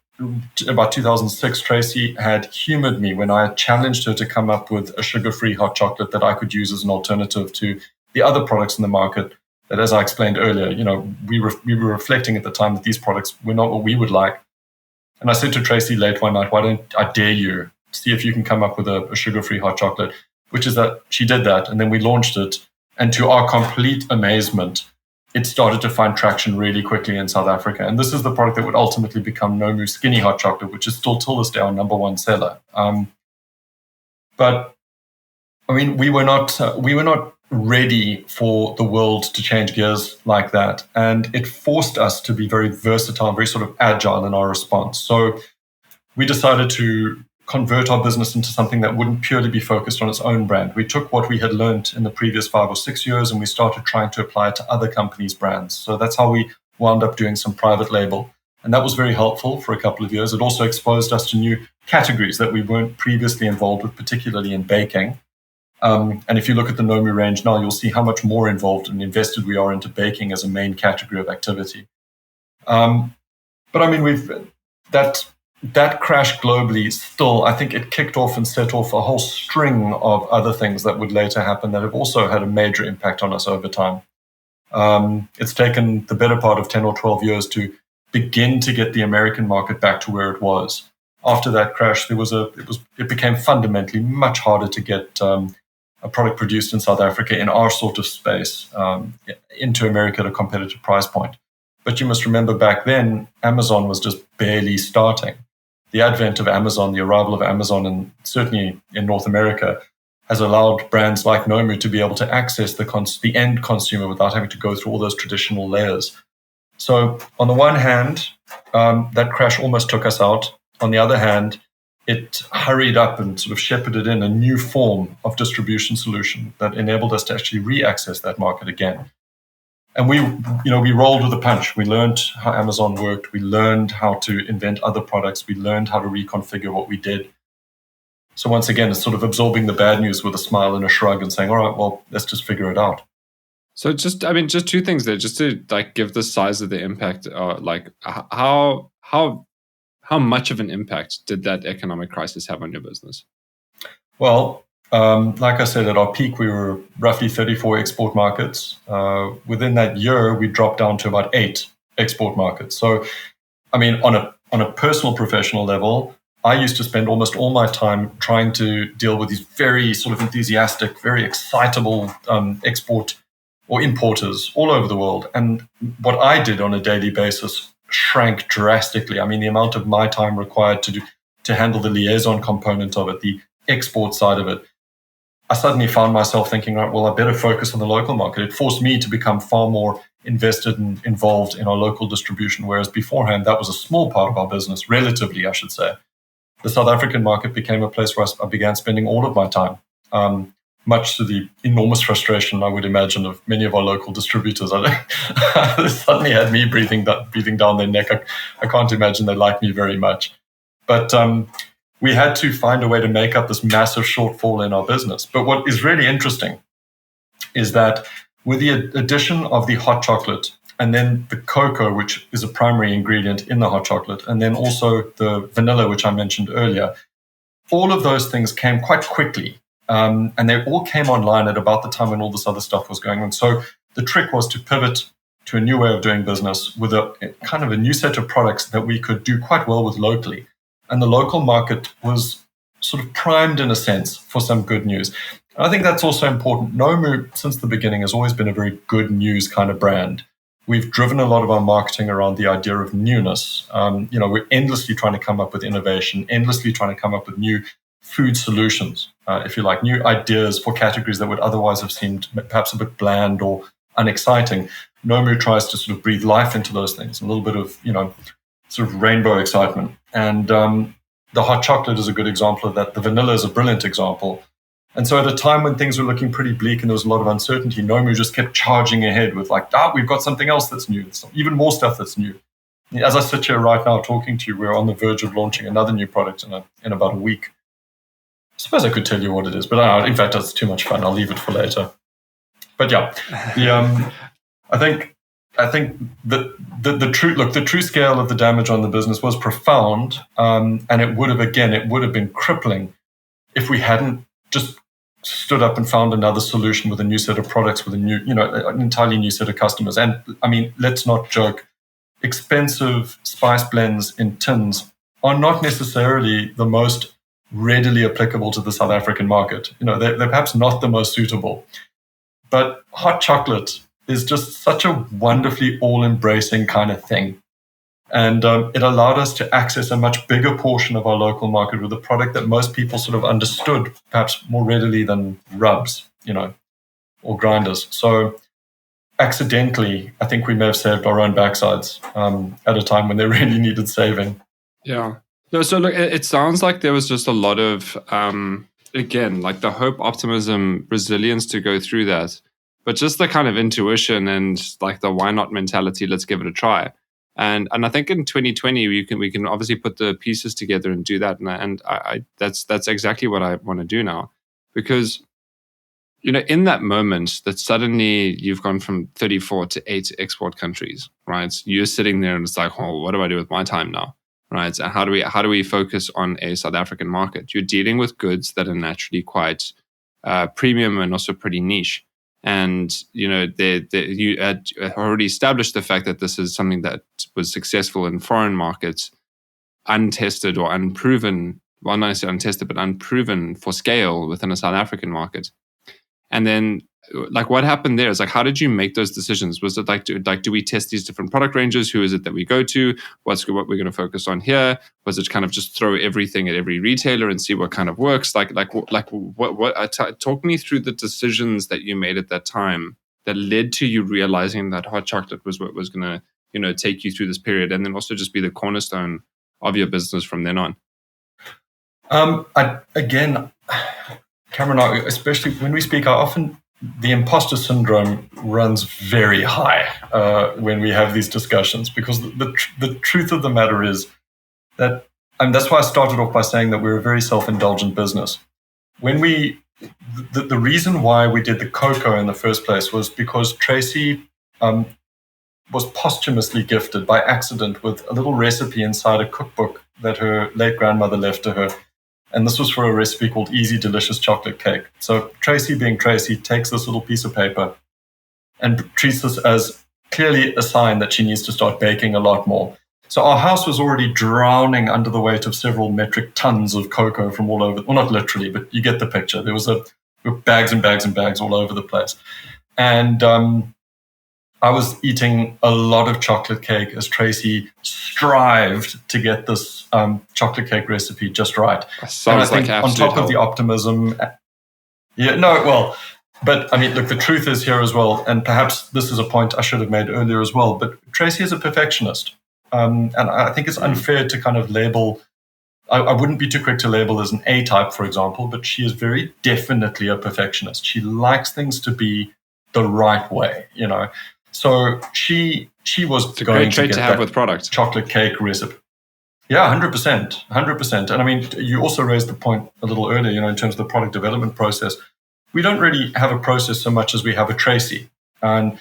about 2006, Tracy had humored me when I had challenged her to come up with a sugar-free hot chocolate that I could use as an alternative to the other products in the market that, as I explained earlier, we were reflecting at the time that these products were not what we would like. And I said to Tracy late one night, why don't I dare you see if you can come up with a sugar-free hot chocolate, which is that she did that. And then we launched it. And to our complete amazement, it started to find traction really quickly in South Africa. And this is the product that would ultimately become Nomu Skinny Hot Chocolate, which is still till this day our number one seller. But I mean, we were not ready for the world to change gears like that. And it forced us to be very versatile, very sort of agile in our response. So we decided to convert our business into something that wouldn't purely be focused on its own brand. We took what we had learned in the previous 5 or 6 years and we started trying to apply it to other companies' brands. So that's how we wound up doing some private label. And that was very helpful for a couple of years. It also exposed us to new categories that we weren't previously involved with, particularly in baking. And if you look at the Nomu range now, you'll see how much more involved and invested we are into baking as a main category of activity. But I mean, that crash globally still, I think it kicked off and set off a whole string of other things that would later happen that have also had a major impact on us over time. It's taken the better part of 10 or 12 years to begin to get the American market back to where it was. After that crash, it became fundamentally much harder to get a product produced in South Africa in our sort of space into America at a competitive price point. But you must remember back then, Amazon was just barely starting. The advent of Amazon, the arrival of Amazon, and certainly in North America, has allowed brands like Nomu to be able to access the end consumer without having to go through all those traditional layers. So on the one hand, that crash almost took us out. On the other hand, it hurried up and sort of shepherded in a new form of distribution solution that enabled us to actually re-access that market again. And we rolled with a punch. We learned how Amazon worked. We learned how to invent other products. We learned how to reconfigure what we did. So once again, it's sort of absorbing the bad news with a smile and a shrug and saying, all right, well, let's just figure it out. So just two things there, just to give the size of the impact. How much of an impact did that economic crisis have on your business? Well, like I said, at our peak, we were roughly 34 export markets. Within that year, we dropped down to about 8 export markets. So, I mean, on a personal, professional level, I used to spend almost all my time trying to deal with these very sort of enthusiastic, very excitable export or importers all over the world. And what I did on a daily basis shrank drastically. I mean, the amount of my time required to handle the liaison component of it, the export side of it, I suddenly found myself thinking, right, well, I better focus on the local market. It forced me to become far more invested and involved in our local distribution, whereas beforehand, that was a small part of our business, relatively, I should say. The South African market became a place where I began spending all of my time, much to the enormous frustration, I would imagine, of many of our local distributors. They suddenly had me breathing down their neck. I can't imagine they liked me very much. But we had to find a way to make up this massive shortfall in our business. But what is really interesting is that with the addition of the hot chocolate and then the cocoa, which is a primary ingredient in the hot chocolate, and then also the vanilla, which I mentioned earlier, all of those things came quite quickly. And they all came online at about the time when all this other stuff was going on. So the trick was to pivot to a new way of doing business with a kind of a new set of products that we could do quite well with locally. And the local market was sort of primed, in a sense, for some good news. And I think that's also important. Nomu, since the beginning, has always been a very good news kind of brand. We've driven a lot of our marketing around the idea of newness. We're endlessly trying to come up with innovation, endlessly trying to come up with new food solutions, if you like, new ideas for categories that would otherwise have seemed perhaps a bit bland or unexciting. Nomu tries to sort of breathe life into those things, a little bit of, sort of rainbow excitement. And the hot chocolate is a good example of that. The vanilla is a brilliant example. And so at a time when things were looking pretty bleak and there was a lot of uncertainty, Nomu just kept charging ahead with we've got something else that's new, even more stuff that's new. As I sit here right now talking to you, we're on the verge of launching another new product in about a week. I suppose I could tell you what it is, but in fact, that's too much fun. I'll leave it for later. But yeah, I think I think the true scale of the damage on the business was profound, and it would have been crippling if we hadn't just stood up and found another solution with a new set of products, with an entirely new set of customers. And I mean, let's not joke. Expensive spice blends in tins are not necessarily the most readily applicable to the South African market. They're perhaps not the most suitable. But hot chocolate is just such a wonderfully all-embracing kind of thing. And it allowed us to access a much bigger portion of our local market with a product that most people sort of understood perhaps more readily than rubs, or grinders. So accidentally, I think we may have saved our own backsides at a time when they really needed saving. Yeah. No, so look, it sounds like there was just a lot of, again, like the hope, optimism, resilience to go through that, but just the kind of intuition and like the why not mentality, let's give it a try. And I think in 2020 we can obviously put the pieces together and do that. And I that's exactly what I want to do now, because in that moment that suddenly you've gone from 34 to 8 export countries, right? You're sitting there and it's like, oh, what do I do with my time now, right? And how do we focus on a South African market? You're dealing with goods that are naturally quite premium and also pretty niche. And you had already established the fact that this is something that was successful in foreign markets, untested or unproven. Well, not necessarily untested, but unproven for scale within a South African market. And then, like, what happened there is like, how did you make those decisions? Was it do we test these different product ranges? Who is it that we go to? What we're going to focus on here? Was it kind of just throw everything at every retailer and see what kind of works? Talk me through the decisions that you made at that time that led to you realizing that hot chocolate was what was going to, take you through this period, and then also just be the cornerstone of your business from then on. Cameron, especially when we speak, the imposter syndrome runs very high when we have these discussions, because the truth of the matter is that, and that's why I started off by saying that we're a very self-indulgent business. When the reason why we did the cocoa in the first place was because Tracy was posthumously gifted by accident with a little recipe inside a cookbook that her late grandmother left to her. And this was for a recipe called Easy Delicious Chocolate Cake. So Tracy, being Tracy, takes this little piece of paper and treats this as clearly a sign that she needs to start baking a lot more. So our house was already drowning under the weight of several metric tons of cocoa from all over. Well, not literally, but you get the picture. There were bags and bags and bags all over the place. And I was eating a lot of chocolate cake as Tracy strived to get this chocolate cake recipe just right. Sounds like on top of the optimism, but I mean, look, the truth is here as well, and perhaps this is a point I should have made earlier as well, but Tracy is a perfectionist. And I think it's unfair to kind of label, I wouldn't be too quick to label as an A-type, for example, but she is very definitely a perfectionist. She likes things to be the right way, So she was it's a great trait to have with product. Chocolate cake recipe. Yeah, 100%. And I mean, you also raised the point a little earlier, in terms of the product development process. We don't really have a process so much as we have a Tracy. And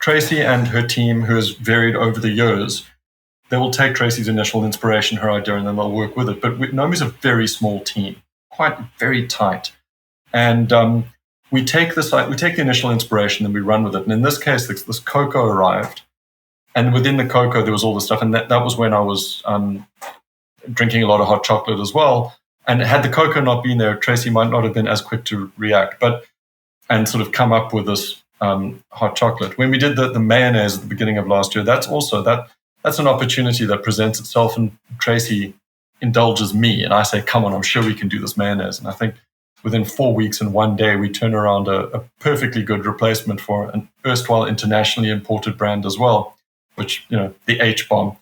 Tracy and her team, who has varied over the years, they will take Tracy's initial inspiration, her idea, and then they'll work with it. But Nomu's a very small team, quite very tight. And we take the initial inspiration and we run with it. And in this case, this cocoa arrived. And within the cocoa, there was all this stuff. And that was when I was drinking a lot of hot chocolate as well. And had the cocoa not been there, Tracy might not have been as quick to react, and sort of come up with this hot chocolate. When we did the mayonnaise at the beginning of last year, that's an opportunity that presents itself. And Tracy indulges me. And I say, come on, I'm sure we can do this mayonnaise. And I think within 4 weeks and 1 day, we turn around a perfectly good replacement for an erstwhile internationally imported brand as well, which, the H-bomb,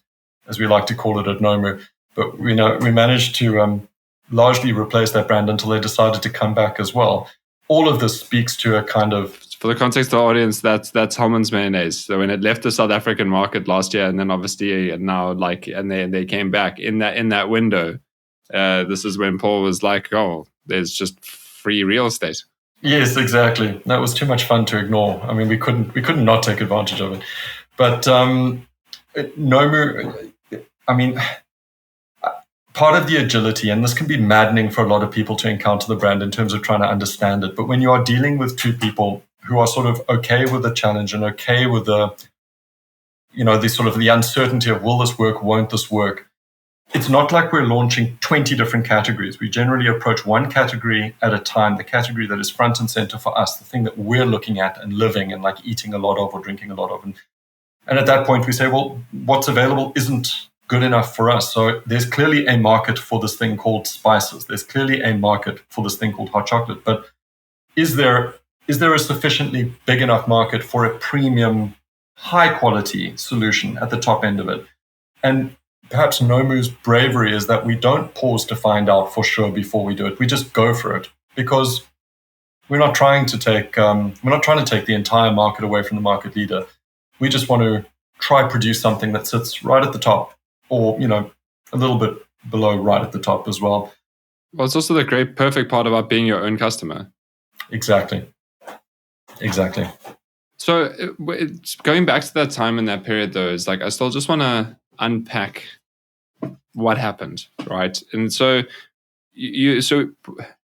as we like to call it at Nomu. But we managed to largely replace that brand until they decided to come back as well. All of this speaks to a kind of... For the context of the audience, that's Hellmann's mayonnaise. So when it left the South African market last year, and then obviously now and they came back in that window, this is when Paul was like, oh, there's just free real estate. Yes, exactly. That was too much fun to ignore. I mean, we couldn't not take advantage of it. But Nomu, I mean, part of the agility, and this can be maddening for a lot of people to encounter the brand in terms of trying to understand it, but when you are dealing with two people who are sort of okay with the challenge and okay with the sort of the uncertainty of will this work, won't this work, it's not like we're launching 20 different categories. We generally approach one category at a time, the category that is front and center for us, the thing that we're looking at and living and like eating a lot of or drinking a lot of. And at that point, we say, well, what's available isn't good enough for us. So there's clearly a market for this thing called spices. There's clearly a market for this thing called hot chocolate. But is there a sufficiently big enough market for a premium, high quality solution at the top end of it? And perhaps Nomu's bravery is that we don't pause to find out for sure before we do it. We just go for it because we're not trying to take the entire market away from the market leader. We just want to try produce something that sits right at the top, or a little bit below right at the top as well. Well, it's also the great perfect part about being your own customer. Exactly. So it's going back to that time in that period, though, is like I still just want to unpack what happened, right? And so so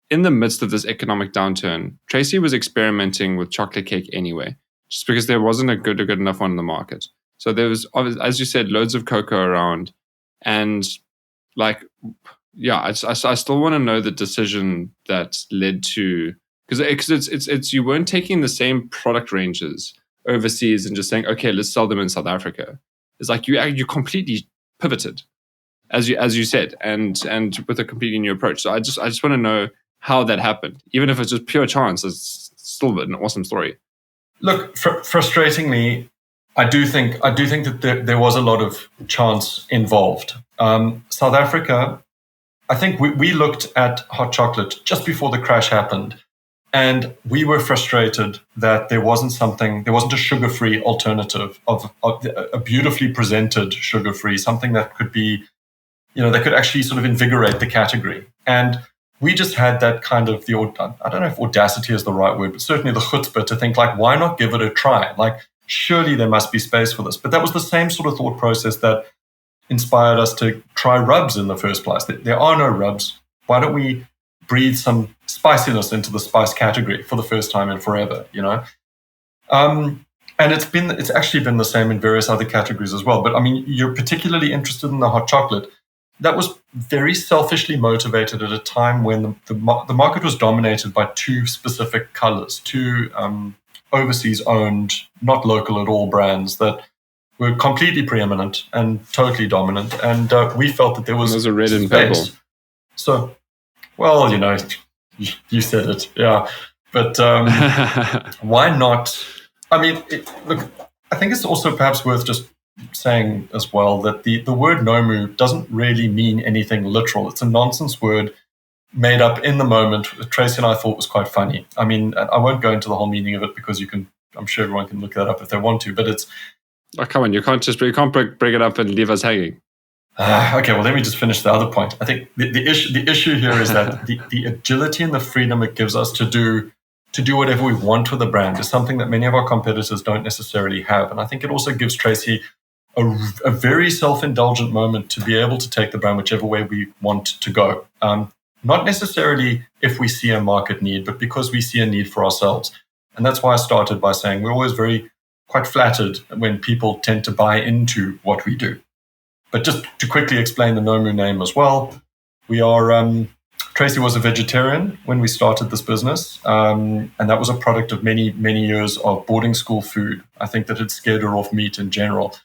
in the midst of this economic downturn, Tracy was experimenting with chocolate cake anyway, just because there wasn't a good enough one in the market. So there was, as you said, loads of cocoa around, and like, yeah, I still want to know the decision that led to, because it's you weren't taking the same product ranges overseas and just saying, okay, let's sell them in South Africa. It's like you completely pivoted, as you said, and with a completely new approach. So I just want to know how that happened, even if it's just pure chance. It's still an awesome story. Look, frustratingly, I do think that there was a lot of chance involved. South Africa, I think we looked at hot chocolate just before the crash happened, and we were frustrated that there wasn't a sugar-free alternative of a beautifully presented sugar-free, something that could be, that could actually sort of invigorate the category. And we just had that kind of I don't know if audacity is the right word, but certainly the chutzpah to think like, why not give it a try? Like, surely there must be space for this. But that was the same sort of thought process that inspired us to try rubs in the first place. There are no rubs. Why don't we breathe some spiciness into the spice category for the first time in forever, And it's actually been the same in various other categories as well. But I mean, you're particularly interested in the hot chocolate. That was very selfishly motivated at a time when the market was dominated by two specific colors, two overseas owned, not local at all brands that were completely preeminent and totally dominant. And we felt that there was a red and purple. So, well, you said it, yeah. But why not? I mean, look, I think it's also perhaps worth just saying as well that the word Nomu doesn't really mean anything literal. It's a nonsense word made up in the moment. Tracy and I thought was quite funny. I mean, I won't go into the whole meaning of it because I'm sure everyone can look that up if they want to, but it's... Oh, come on, you can't bring it up and leave us hanging. Okay, well, let me just finish the other point. I think the issue here is that the agility and the freedom it gives us to do whatever we want with the brand is something that many of our competitors don't necessarily have. And I think it also gives Tracy a very self-indulgent moment to be able to take the brand whichever way we want to go. Not necessarily if we see a market need, but because we see a need for ourselves. And that's why I started by saying we're always quite flattered when people tend to buy into what we do. But just to quickly explain the Nomu name as well, we are... Tracy was a vegetarian when we started this business, and that was a product of many, many years of boarding school food. I think that had scared her off meat in general.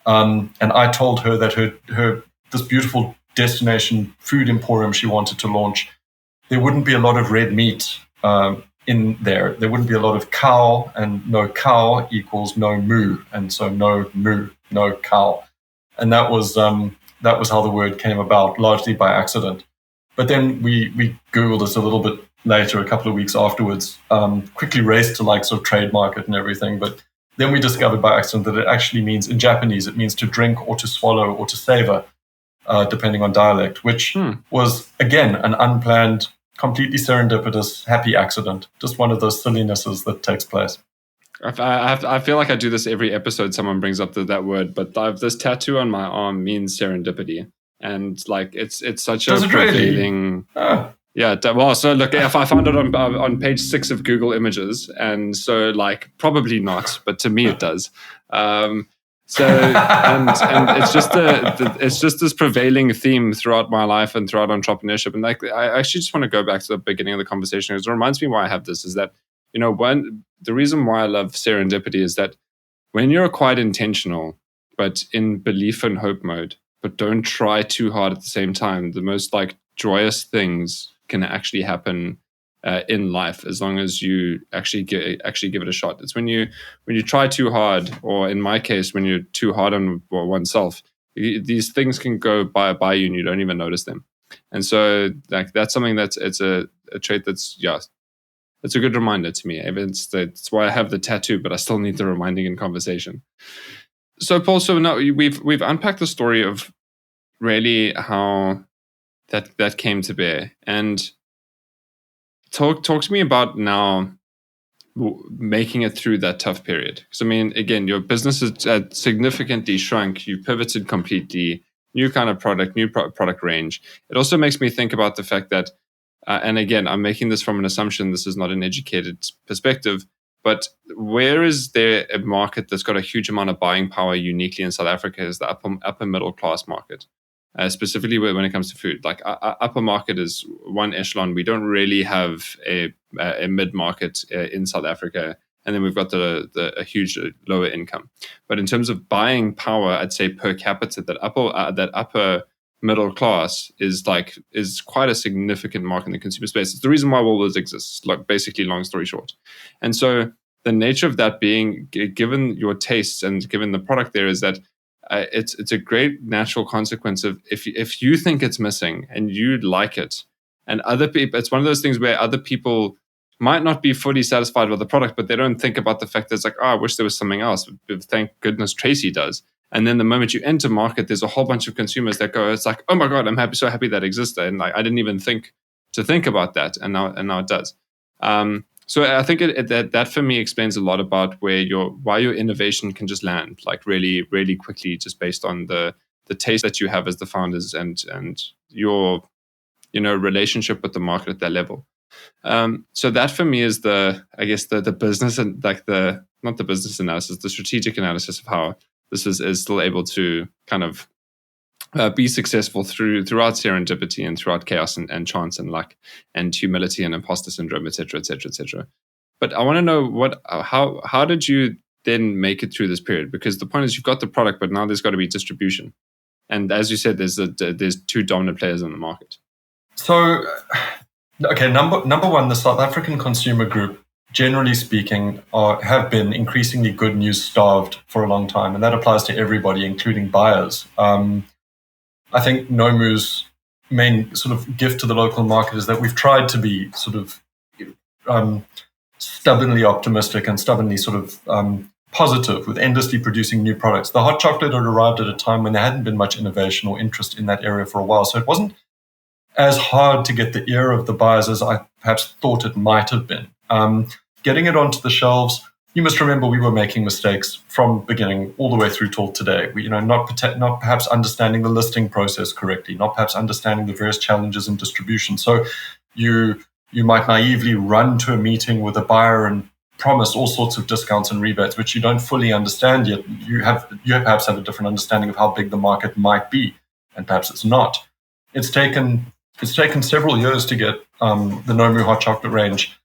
And I told her that her this beautiful destination food emporium she wanted to launch, there wouldn't be a lot of red meat in there. There wouldn't be a lot of cow, and no cow equals no moo, and so no moo, no cow. And that was how the word came about, largely by accident. But then we Googled it a little bit later, a couple of weeks afterwards, quickly raced to sort of trademark it and everything. But then we discovered by accident that it actually means, in Japanese, it means to drink or to swallow or to savor, depending on dialect, which was, again, an unplanned, completely serendipitous, happy accident. Just one of those sillinesses that takes place. I feel like I do this every episode. Someone brings up that word, but I have this tattoo on my arm means serendipity, and like it's such Does a it prevailing. Really? Yeah. Well, so look, if I found it on page 6 of Google Images, and so like probably not, but to me it does. So and it's just it's just this prevailing theme throughout my life and throughout entrepreneurship. And like I actually just want to go back to the beginning of the conversation because it reminds me why I have this is that the reason why I love serendipity is that when you're quite intentional, but in belief and hope mode, but don't try too hard at the same time, the most like joyous things can actually happen in life as long as you actually give it a shot. It's when you try too hard, or in my case, when you're too hard on oneself, these things can go by you and you don't even notice them. And so like that's something it's a trait that's it's a good reminder to me. That's why I have the tattoo, but I still need the reminding in conversation. So Paul, so now we've unpacked the story of really how that came to bear, and talk to me about now making it through that tough period. Because I mean, again, your business has significantly shrunk. You pivoted completely, new kind of product, new product range. It also makes me think about the fact that, and again, I'm making this from an assumption. This is not an educated perspective, but where is there a market that's got a huge amount of buying power uniquely in South Africa is the upper middle class market. Specifically when it comes to food, like upper market is one echelon. We don't really have a mid market in South Africa, and then we've got a huge lower income. But in terms of buying power, I'd say per capita, that upper middle class is quite a significant market in the consumer space. It's the reason why Woolworths exists. Like basically, long story short, and so the nature of that being, given your tastes and given the product there, is that. It's a great natural consequence of if you think it's missing and you like it, and other people, it's one of those things where other people might not be fully satisfied with the product, but they don't think about the fact that it's like, I wish there was something else. But thank goodness Tracy does. And then the moment you enter market, there's a whole bunch of consumers that go, it's like, oh my God, so happy that exists. And like I didn't even think about that, and now it does. So I think that for me explains a lot about why your innovation can just land like really, really quickly, just based on the taste that you have as the founders and your relationship with the market at that level. So that for me is the business and like not the business analysis, the strategic analysis of how this is still able to kind of be successful throughout serendipity and throughout chaos and chance and luck and humility and imposter syndrome, etc., etc., etc. But I want to know how did you then make it through this period? Because the point is you've got the product, but now there's got to be distribution. And as you said, there's two dominant players in the market. So, okay, number one, the South African consumer group, generally speaking, have been increasingly good news starved for a long time, and that applies to everybody, including buyers. I think Nomu's main sort of gift to the local market is that we've tried to be sort of stubbornly optimistic and stubbornly sort of positive with endlessly producing new products. The hot chocolate had arrived at a time when there hadn't been much innovation or interest in that area for a while. So it wasn't as hard to get the ear of the buyers as I perhaps thought it might have been. Getting it onto the shelves, you must remember we were making mistakes from beginning all the way through till today. We, not perhaps understanding the listing process correctly, not perhaps understanding the various challenges in distribution. So you might naively run to a meeting with a buyer and promise all sorts of discounts and rebates, which you don't fully understand yet. You perhaps have a different understanding of how big the market might be, and perhaps it's not. It's taken several years to get the Nomu hot chocolate range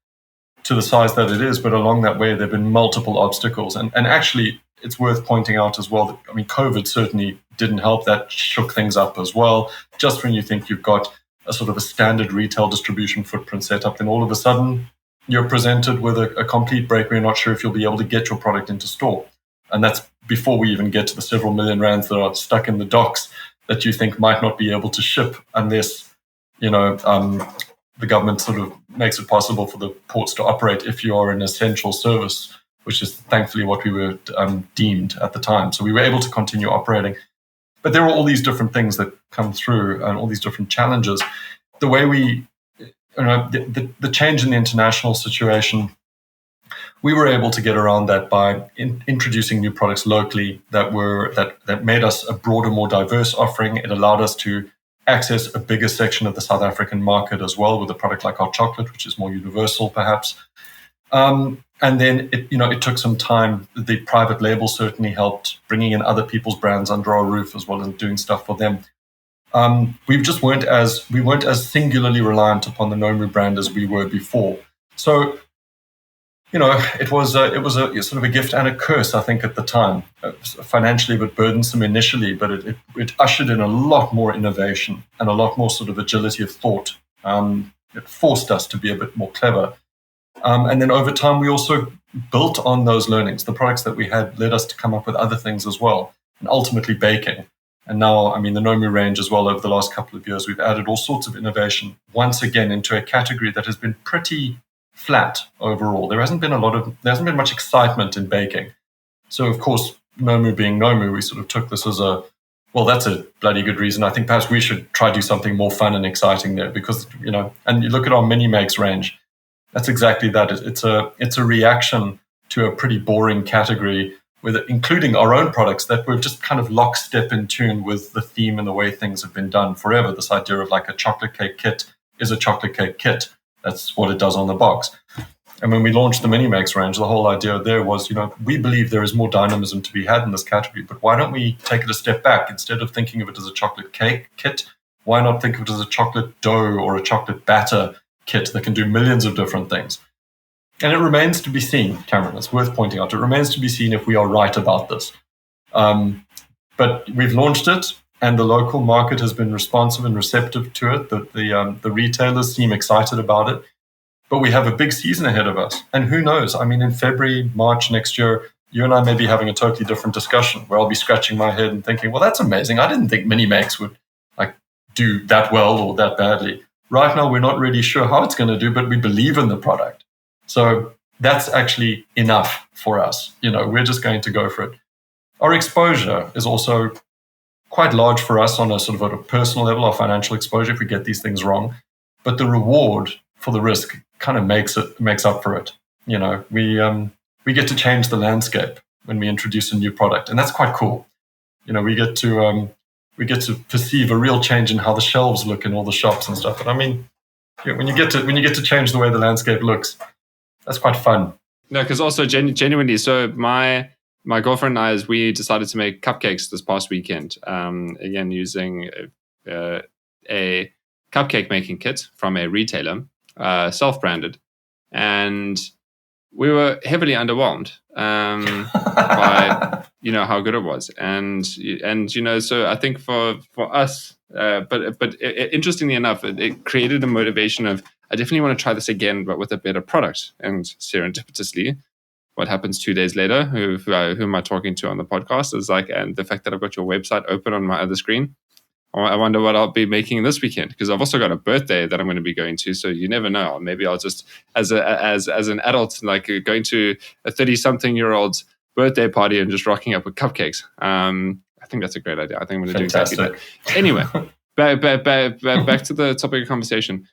to the size that it is, but along that way, there have been multiple obstacles. And actually, it's worth pointing out as well that, COVID certainly didn't help. That shook things up as well. Just when you think you've got a sort of a standard retail distribution footprint set up, then all of a sudden, you're presented with a complete break where you're not sure if you'll be able to get your product into store. And that's before we even get to the several million rands that are stuck in the docks that you think might not be able to ship unless, the government sort of makes it possible for the ports to operate if you are an essential service, which is thankfully what we were deemed at the time. So we were able to continue operating. But there were all these different things that come through and all these different challenges. The way the change in the international situation we were able to get around that by introducing new products locally that made us a broader, more diverse offering. It allowed us to access a bigger section of the South African market as well with a product like our chocolate, which is more universal, perhaps. And then it took some time. The private label certainly helped, bringing in other people's brands under our roof as well as doing stuff for them. We weren't as singularly reliant upon the Nomu brand as we were before. So, it was a sort of a gift and a curse, I think, at the time. Financially a bit burdensome initially, but it ushered in a lot more innovation and a lot more sort of agility of thought. It forced us to be a bit more clever. And then over time, we also built on those learnings. The products that we had led us to come up with other things as well, and ultimately baking. And now, the Nomu range as well, over the last couple of years, we've added all sorts of innovation, once again, into a category that has been pretty flat overall. There hasn't been much excitement in baking. So, of course, Nomu being Nomu, we sort of took this as that's a bloody good reason. I think perhaps we should try to do something more fun and exciting there because, and you look at our mini makes range, that's exactly that. It's a reaction to a pretty boring category, including our own products that were just kind of lockstep in tune with the theme and the way things have been done forever. This idea of like a chocolate cake kit is a chocolate cake kit. That's what it does on the box. And when we launched the mini makes range, the whole idea there was, we believe there is more dynamism to be had in this category, but why don't we take it a step back? Instead of thinking of it as a chocolate cake kit, why not think of it as a chocolate dough or a chocolate batter kit that can do millions of different things? And it remains to be seen, Cameron, it's worth pointing out, it remains to be seen if we are right about this. But we've launched it, and the local market has been responsive and receptive to it. The retailers seem excited about it. But we have a big season ahead of us. And who knows? In February, March next year, you and I may be having a totally different discussion where I'll be scratching my head and thinking, well, that's amazing. I didn't think mini makes would do that well or that badly. Right now, we're not really sure how it's going to do, but we believe in the product. So that's actually enough for us. We're just going to go for it. Our exposure is also quite large for us on a sort of at a personal level, our financial exposure if we get these things wrong. But the reward for the risk kind of makes up for it. We get to change the landscape when we introduce a new product, and that's quite cool. We get to perceive a real change in how the shelves look in all the shops and stuff. And when you get to change the way the landscape looks, that's quite fun. No, because also genuinely, so my girlfriend and I, we decided to make cupcakes this past weekend. Again, using a cupcake making kit from a retailer, self-branded, and we were heavily underwhelmed by how good it was, and so I think for us, but interestingly enough, it created a motivation of I definitely want to try this again, but with a better product. And serendipitously, what happens 2 days later? Who am I talking to on the podcast? Is and the fact that I've got your website open on my other screen. I wonder what I'll be making this weekend, because I've also got a birthday that I'm going to be going to. So you never know. Maybe I'll just, as an adult, going to a 30-something-year-old's birthday party and just rocking up with cupcakes. I think that's a great idea. I think I'm going to do exactly that. Anyway, back to the topic of conversation.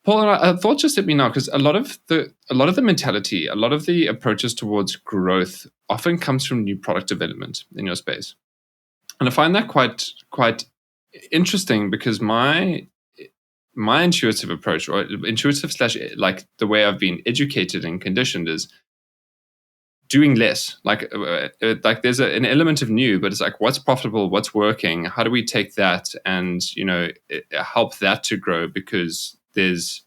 Paul, and I thought just let me know, because a lot of the mentality, a lot of the approaches towards growth often comes from new product development in your space, and I find that quite interesting, because my intuitive approach, or intuitive / the way I've been educated and conditioned, is doing less. There's an element of new, but it's what's profitable, what's working, how do we take that and help that to grow, because it's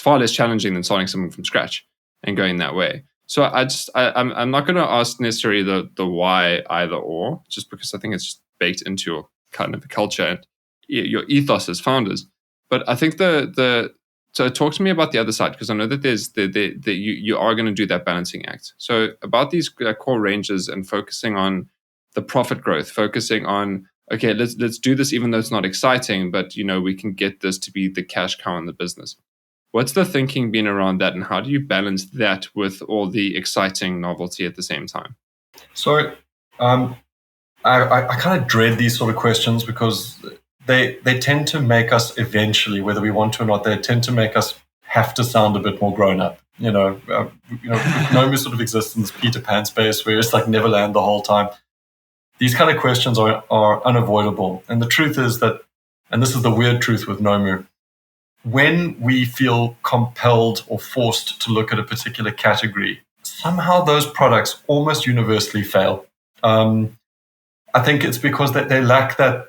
far less challenging than starting something from scratch and going that way. So I'm not going to ask necessarily the why either or, just because I think it's just baked into your kind of culture and your ethos as founders. But I think so talk to me about the other side, because I know that there's you are going to do that balancing act. So about these core ranges and focusing on the profit growth, focusing on, okay, let's do this even though it's not exciting, but we can get this to be the cash cow in the business. What's the thinking been around that, and how do you balance that with all the exciting novelty at the same time? So I kind of dread these sort of questions, because they tend to make us eventually, whether we want to or not, they tend to make us have to sound a bit more grown up. Nomu sort of exists in this Peter Pan space where it's like Neverland the whole time. These kind of questions are unavoidable. And the truth is that, and this is the weird truth with Nomu, when we feel compelled or forced to look at a particular category, somehow those products almost universally fail. I think it's because they lack that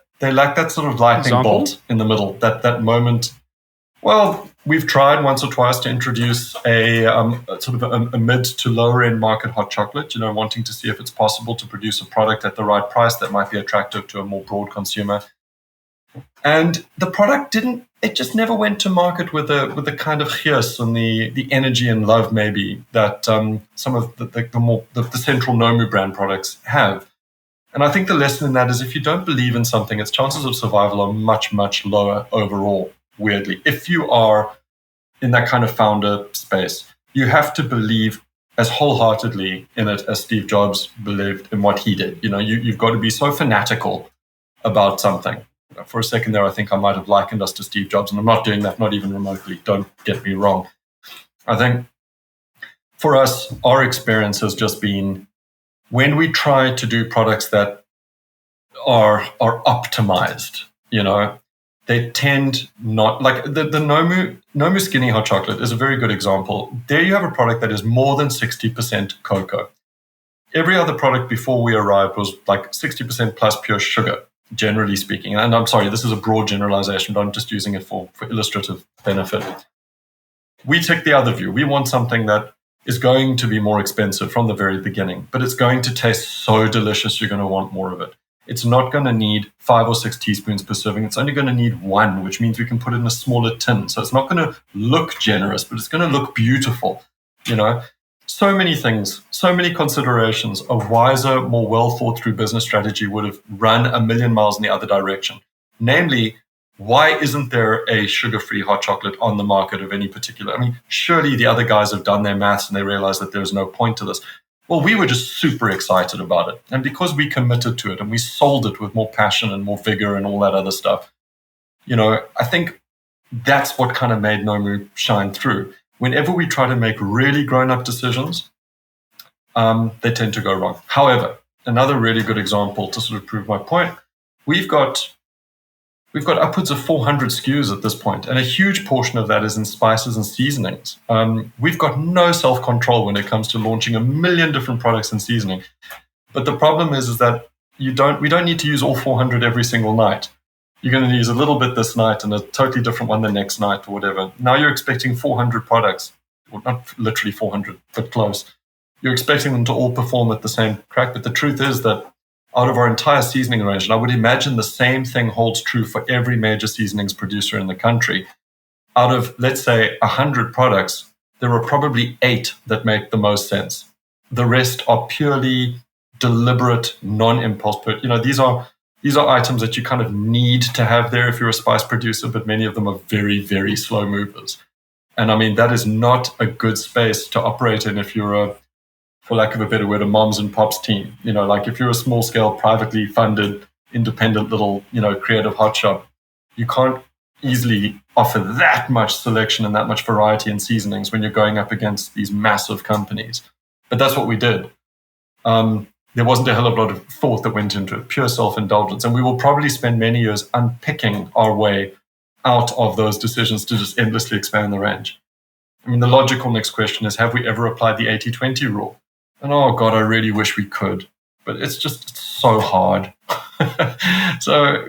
sort of lightning bolt in the middle, that moment. Well, we've tried once or twice to introduce a sort of a mid to lower end market hot chocolate, wanting to see if it's possible to produce a product at the right price that might be attractive to a more broad consumer. And the product just never went to market with the kind of chias and the energy and love maybe that some of the central Nomu brand products have. And I think the lesson in that is if you don't believe in something, its chances of survival are much, much lower overall, weirdly. If you are in that kind of founder space, you have to believe as wholeheartedly in it as Steve Jobs believed in what he did. You've got to be so fanatical about something. For a second there, I think I might have likened us to Steve Jobs, and I'm not doing that, not even remotely. Don't get me wrong. I think for us, our experience has just been when we try to do products that are optimized, they tend not, like the Nomu Skinny Hot Chocolate is a very good example. There you have a product that is more than 60% cocoa. Every other product before we arrived was like 60% plus pure sugar, generally speaking. And I'm sorry, this is a broad generalization, but I'm just using it for illustrative benefit. We take the other view. We want something that is going to be more expensive from the very beginning, but it's going to taste so delicious, you're going to want more of it. It's not going to need 5 or 6 teaspoons per serving. It's only going to need 1, which means we can put it in a smaller tin. So it's not going to look generous, but it's going to look beautiful. So many things, so many considerations. A wiser, more well thought through business strategy would have run a million miles in the other direction. Namely, why isn't there a sugar-free hot chocolate on the market of any particular? I mean, surely the other guys have done their maths and they realize that there's no point to this. Well, we were just super excited about it. And because we committed to it and we sold it with more passion and more vigor and all that other stuff, I think that's what kind of made Nomu shine through. Whenever we try to make really grown-up decisions, they tend to go wrong. However, another really good example to sort of prove my point, we've got upwards of 400 SKUs at this point, and a huge portion of that is in spices and seasonings. We've got no self-control when it comes to launching a million different products and seasoning. But the problem is that we don't need to use all 400 every single night. You're going to use a little bit this night and a totally different one the next night or whatever. Now you're expecting 400 products, well, not literally 400, but close. You're expecting them to all perform at the same crack. But the truth is that out of our entire seasoning range, and I would imagine the same thing holds true for every major seasonings producer in the country. Out of, let's say, 100 products, there are probably 8 that make the most sense. The rest are purely deliberate, non-impulse. These are items that you kind of need to have there if you're a spice producer, but many of them are very, very slow movers. And I mean, that is not a good space to operate in if you're for lack of a better word, a moms and pops team. Like if you're a small scale, privately funded, independent little, creative hot shop, you can't easily offer that much selection and that much variety in seasonings when you're going up against these massive companies. But that's what we did. There wasn't a hell of a lot of thought that went into it, pure self-indulgence. And we will probably spend many years unpicking our way out of those decisions to just endlessly expand the range. I mean, the logical next question is, have we ever applied the 80-20 rule? And oh God, I really wish we could, but it's so hard. So,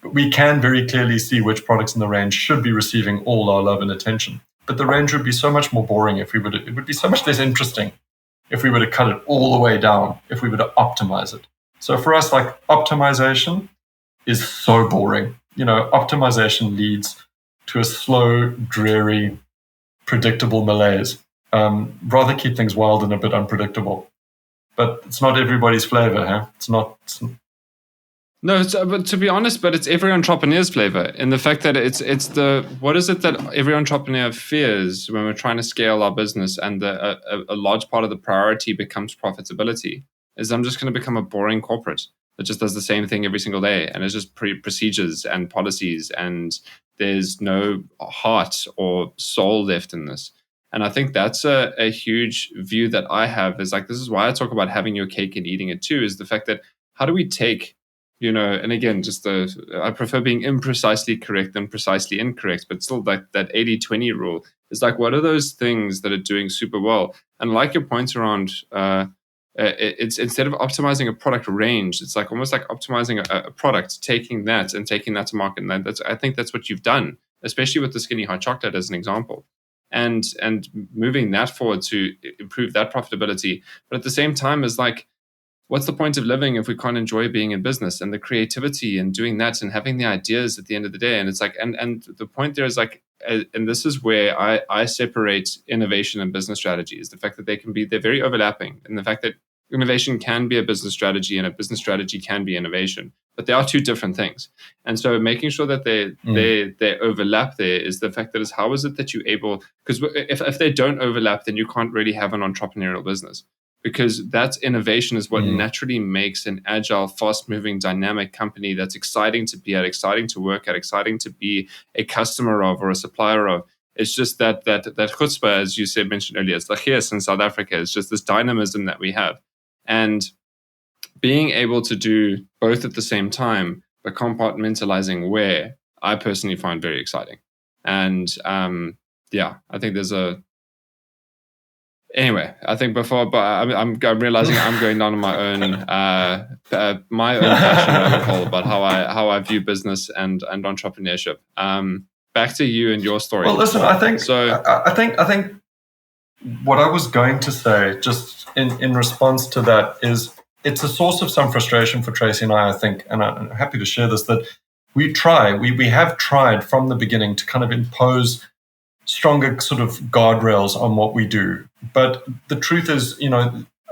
we can very clearly see which products in the range should be receiving all our love and attention. But the range would be so much more boring it would be so much less interesting if we were to cut it all the way down, if we were to optimize it. So for us, like optimization is so boring. Optimization leads to a slow, dreary, predictable malaise. Rather keep things wild and a bit unpredictable. But it's not everybody's flavor, huh? It's not. No, but to be honest, it's every entrepreneur's flavor in the fact that it's what is it that every entrepreneur fears when we're trying to scale our business, and a large part of the priority becomes profitability, is I'm just going to become a boring corporate that just does the same thing every single day, and it's just procedures and policies, and there's no heart or soul left in this. And I think that's a huge view that I have, is like, this is why I talk about having your cake and eating it too, is the fact that how do we take, and again, I prefer being imprecisely correct than precisely incorrect, but still that 80-20 rule is like, what are those things that are doing super well? And like your points around, it's instead of optimizing a product range, it's like almost like optimizing a product, taking that to market. And I think that's what you've done, especially with the skinny hot chocolate as an example. And moving that forward to improve that profitability. But at the same time, is like, what's the point of living if we can't enjoy being in business and the creativity and doing that and having the ideas at the end of the day? And it's like, and the point there is like, and this is where I separate innovation and business strategy, is the fact that they're very overlapping, and the fact that innovation can be a business strategy and a business strategy can be innovation, but they are two different things. And so making sure that they overlap there is the fact that is, how is it that you're able, because if they don't overlap, then you can't really have an entrepreneurial business, because that innovation is what naturally makes an agile, fast-moving, dynamic company that's exciting to be at, exciting to work at, exciting to be a customer of or a supplier of. It's just that chutzpah, as you mentioned earlier, it's like, yes, in South Africa, it's just this dynamism that we have. And being able to do both at the same time, but compartmentalizing where, I personally find very exciting. And I think there's anyway, I think but I'm realizing I'm going down on my own passion rabbit hole about how I view business and entrepreneurship. Back to you and your story. Well, listen, I think what I was going to say, just in response to that, is it's a source of some frustration for Tracy and I think, and I'm happy to share this, that we have tried from the beginning to kind of impose stronger sort of guardrails on what we do. But the truth is,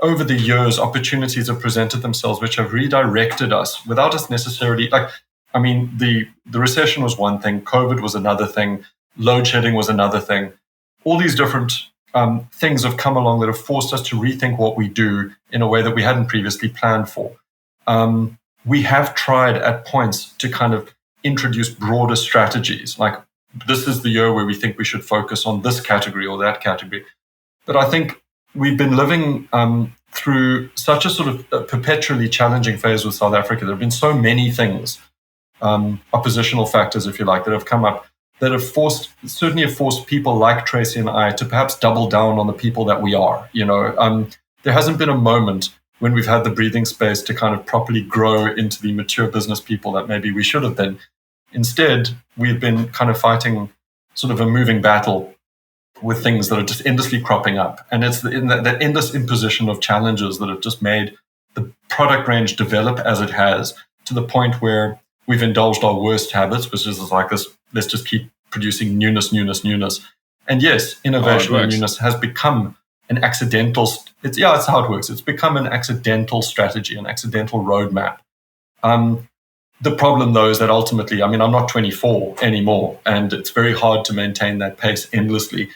over the years, opportunities have presented themselves which have redirected us without us necessarily, the recession was one thing, COVID was another thing, load shedding was another thing. All these different things have come along that have forced us to rethink what we do in a way that we hadn't previously planned for. We have tried at points to kind of introduce broader strategies, like this is the year where we think we should focus on this category or that category. But I think we've been living through such a sort of perpetually challenging phase with South Africa. There have been so many things, oppositional factors, if you like, that have come up that have certainly forced people like Tracy and I to perhaps double down on the people that we are. There hasn't been a moment when we've had the breathing space to kind of properly grow into the mature business people that maybe we should have been. Instead, we've been kind of fighting sort of a moving battle with things that are just endlessly cropping up. And it's that endless imposition of challenges that have just made the product range develop as it has, to the point where we've indulged our worst habits, which is like this, let's just keep producing newness. And yes, innovation and newness has become an accidental, it's how it works. It's become an accidental strategy, an accidental roadmap. The problem, though, is that ultimately, I'm not 24 anymore, and it's very hard to maintain that pace endlessly.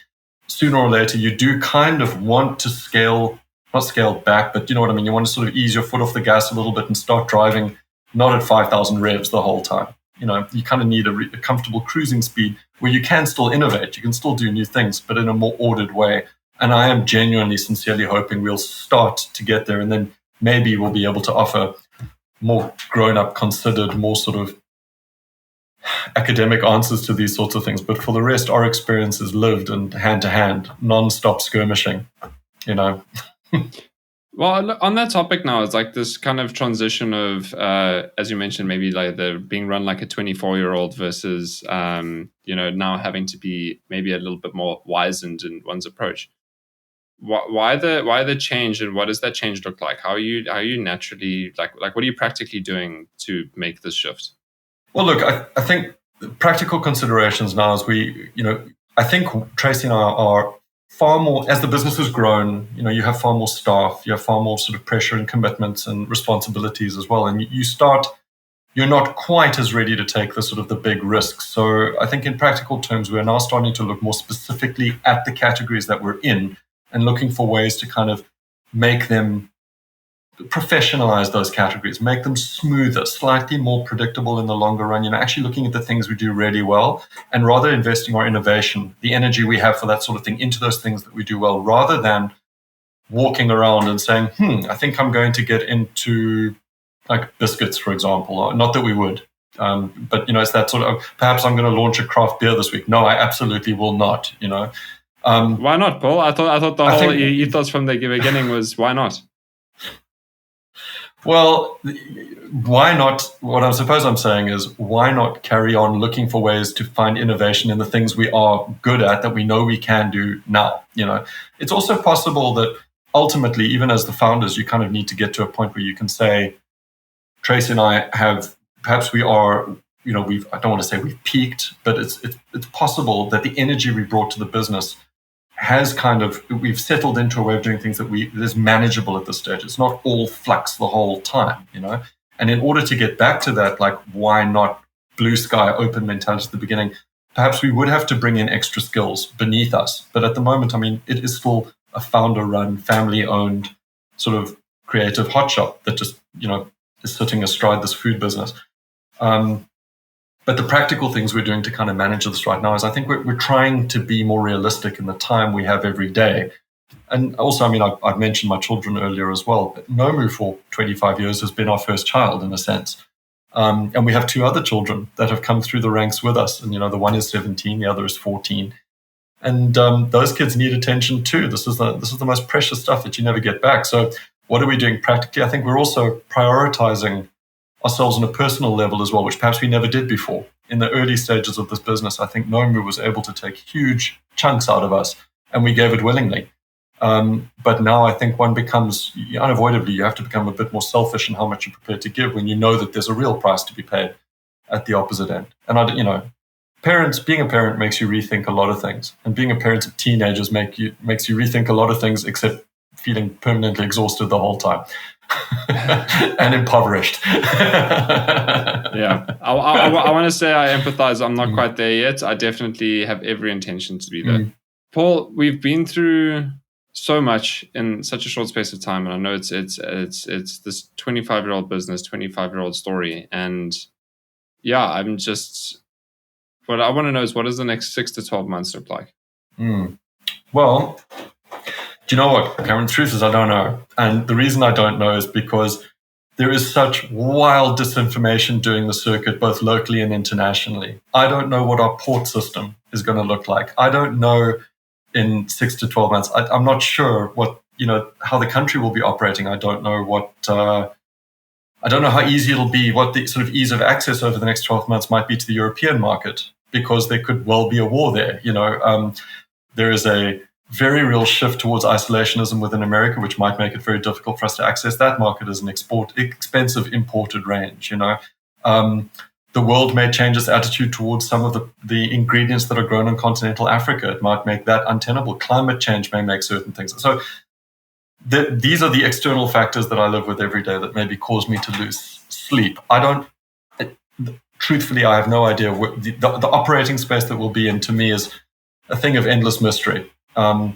Sooner or later, you do kind of want to not scale back, but you know what I mean? You want to sort of ease your foot off the gas a little bit and start driving not at 5,000 revs the whole time. You kind of need a comfortable cruising speed where you can still innovate, you can still do new things, but in a more ordered way. And I am genuinely, sincerely hoping we'll start to get there, and then maybe we'll be able to offer more grown-up, considered, more sort of academic answers to these sorts of things. But for the rest, our experience is lived and hand-to-hand, non-stop skirmishing, Well, on that topic now, it's like this kind of transition of, as you mentioned, maybe like the being run like a 24-year-old versus, now having to be maybe a little bit more wizened in one's approach. Why the change, and what does that change look like? How are you naturally like what are you practically doing to make this shift? Well, look, I think practical considerations now is I think Tracy and I are far more, as the business has grown, you have far more staff, you have far more sort of pressure and commitments and responsibilities as well. And you're not quite as ready to take the big risks. So I think in practical terms, we're now starting to look more specifically at the categories that we're in and looking for ways to kind of make them professionalize those categories, make them smoother, slightly more predictable in the longer run, actually looking at the things we do really well and rather investing our innovation, the energy we have for that sort of thing into those things that we do well, rather than walking around and saying, I think I'm going to get into like biscuits, for example. Not that we would, but it's that sort of, perhaps I'm going to launch a craft beer this week. No, I absolutely will not, Why not, Paul? I thought the whole ethos from the beginning was why not? Well, why not? What I suppose I'm saying is, why not carry on looking for ways to find innovation in the things we are good at that we know we can do now? It's also possible that ultimately, even as the founders, you kind of need to get to a point where you can say, Tracy and I have, perhaps we are, I don't want to say we've peaked, but it's possible that the energy we brought to the business has we've settled into a way of doing things that is manageable at this stage. It's not all flux the whole time, And in order to get back to that, like, why not blue sky, open mentality at the beginning, perhaps we would have to bring in extra skills beneath us. But at the moment, it is still a founder-run, family-owned sort of creative hotshop that just, is sitting astride this food business. But the practical things we're doing to kind of manage this right now is, I think we're trying to be more realistic in the time we have every day. And also, I've mentioned my children earlier as well, but Nomu for 25 years has been our first child in a sense. And we have two other children that have come through the ranks with us. And, the one is 17, the other is 14. And those kids need attention too. This is the most precious stuff that you never get back. So what are we doing practically? I think we're also prioritizing ourselves on a personal level as well, which perhaps we never did before. In the early stages of this business, I think Nomu was able to take huge chunks out of us, and we gave it willingly. But now I think one becomes, unavoidably, you have to become a bit more selfish in how much you're prepared to give when you know that there's a real price to be paid at the opposite end. And, being a parent makes you rethink a lot of things. And being a parent of teenagers makes you rethink a lot of things, except feeling permanently exhausted the whole time. And impoverished. Yeah, I want to say I empathize. I'm not quite there yet. I definitely have every intention to be there. Paul, we've been through so much in such a short space of time, and I know it's this 25-year-old business, 25-year-old story, and yeah, I'm just. What I want to know is, what does the next 6 to 12 months look like? Well, do you know what, Cameron? The truth is, I don't know. And the reason I don't know is because there is such wild disinformation doing the circuit, both locally and internationally. I don't know what our port system is going to look like. I don't know in 6 to 12 months. I'm not sure what, how the country will be operating. I don't know I don't know how easy it'll be, what the sort of ease of access over the next 12 months might be to the European market, because there could well be a war there. There is a very real shift towards isolationism within America, which might make it very difficult for us to access that market as an expensive imported range. The world may change its attitude towards some of the ingredients that are grown in continental Africa. It might make that untenable. Climate change may make certain things. So these are the external factors that I live with every day that maybe cause me to lose sleep. Truthfully, I have no idea. The operating space that we'll be in, to me, is a thing of endless mystery. What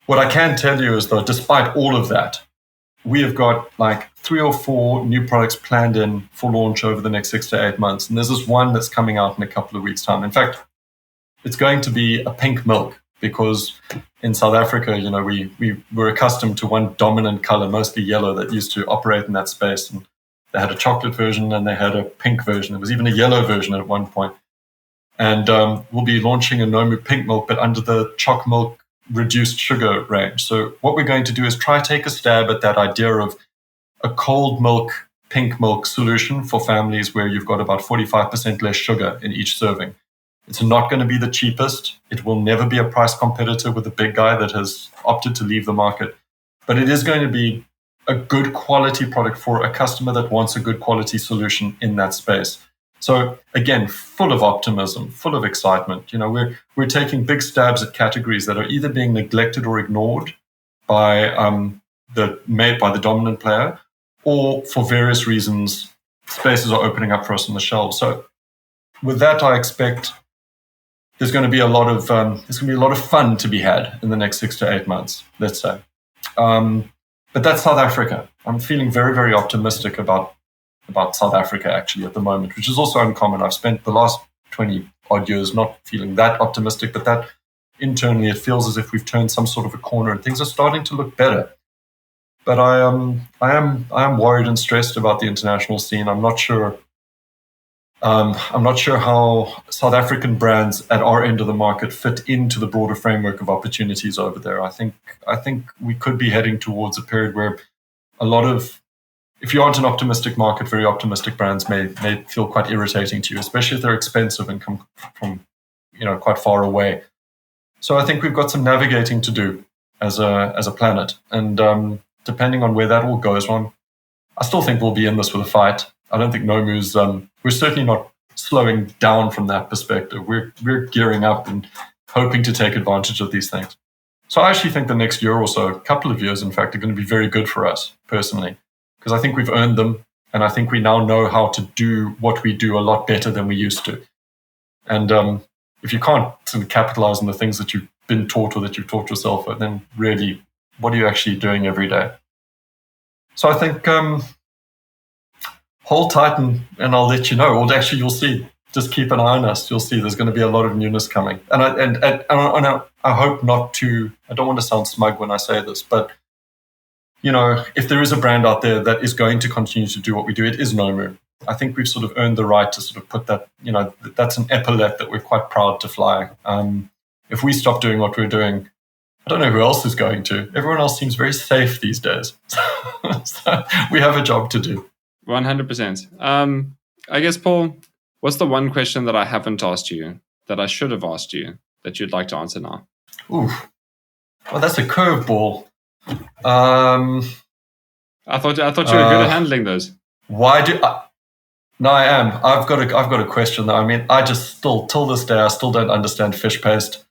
I can tell you is, though, despite all of that, we have got like 3 or 4 new products planned in for launch over the next 6 to 8 months. And there's this one that's coming out in a couple of weeks' time. In fact, it's going to be a pink milk, because in South Africa, we were accustomed to one dominant color, mostly yellow, that used to operate in that space. And they had a chocolate version and they had a pink version. There was even a yellow version at one point. And we'll be launching a Nomu pink milk, but under the choc milk reduced sugar range. So what we're going to do is try to take a stab at that idea of a cold milk, pink milk solution for families where you've got about 45% less sugar in each serving. It's not going to be the cheapest. It will never be a price competitor with the big guy that has opted to leave the market. But it is going to be a good quality product for a customer that wants a good quality solution in that space. So again, full of optimism, full of excitement. We're taking big stabs at categories that are either being neglected or ignored by the dominant player, or for various reasons, spaces are opening up for us on the shelves. So with that, I expect there's going to be a lot of fun to be had in the next 6 to 8 months, let's say. But that's South Africa. I'm feeling very, very optimistic about South Africa actually at the moment, which is also uncommon. I've spent the last 20 odd years not feeling that optimistic, but that internally it feels as if we've turned some sort of a corner and things are starting to look better. But I am worried and stressed about the international scene. I'm not sure how South African brands at our end of the market fit into the broader framework of opportunities over there. I think we could be heading towards a period where a lot of, if you aren't an optimistic market, very optimistic brands may feel quite irritating to you, especially if they're expensive and come from quite far away. So I think we've got some navigating to do as a planet, and depending on where that all goes on, I still think we'll be in this with a fight. I don't think Nomu's. We're certainly not slowing down from that perspective. We're gearing up and hoping to take advantage of these things. So I actually think the next year or so, a couple of years, in fact, are going to be very good for us personally, because I think we've earned them, and I think we now know how to do what we do a lot better than we used to. And if you can't sort of capitalize on the things that you've been taught or that you've taught yourself, then really, what are you actually doing every day? So I think hold tight and I'll let you know. Or actually, you'll see. Just keep an eye on us. You'll see there's going to be a lot of newness coming. And I hope not to. I don't want to sound smug when I say this, but if there is a brand out there that is going to continue to do what we do, it is Nomu. I think we've sort of earned the right to sort of put that. That's an epaulet that we're quite proud to fly. If we stop doing what we're doing, I don't know who else is going to. Everyone else seems very safe these days. So we have a job to do. 100%. I guess, Paul, what's the one question that I haven't asked you that I should have asked you that you'd like to answer now? Ooh, well, that's a curveball. I thought you were good at handling those. Why do? No, I am. I've got a question though. I mean, I just still till this day I still don't understand fish paste.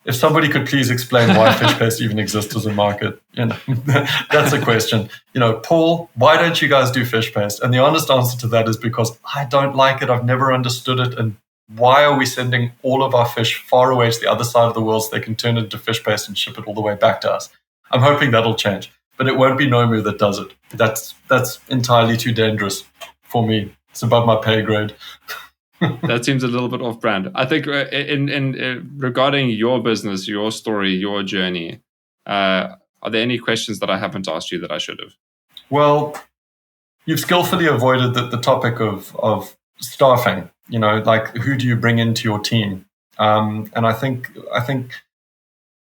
If somebody could please explain why fish paste even exists as a market, that's a question. Paul, why don't you guys do fish paste? And the honest answer to that is because I don't like it. I've never understood it. And why are we sending all of our fish far away to the other side of the world so they can turn it into fish paste and ship it all the way back to us? I'm hoping that'll change, but it won't be Nomu that does it. That's entirely too dangerous for me. It's above my pay grade. That seems a little bit off-brand. I think in regarding your business, your story, your journey, are there any questions that I haven't asked you that I should have? Well, you've skillfully avoided the topic of staffing. Like who do you bring into your team? And I think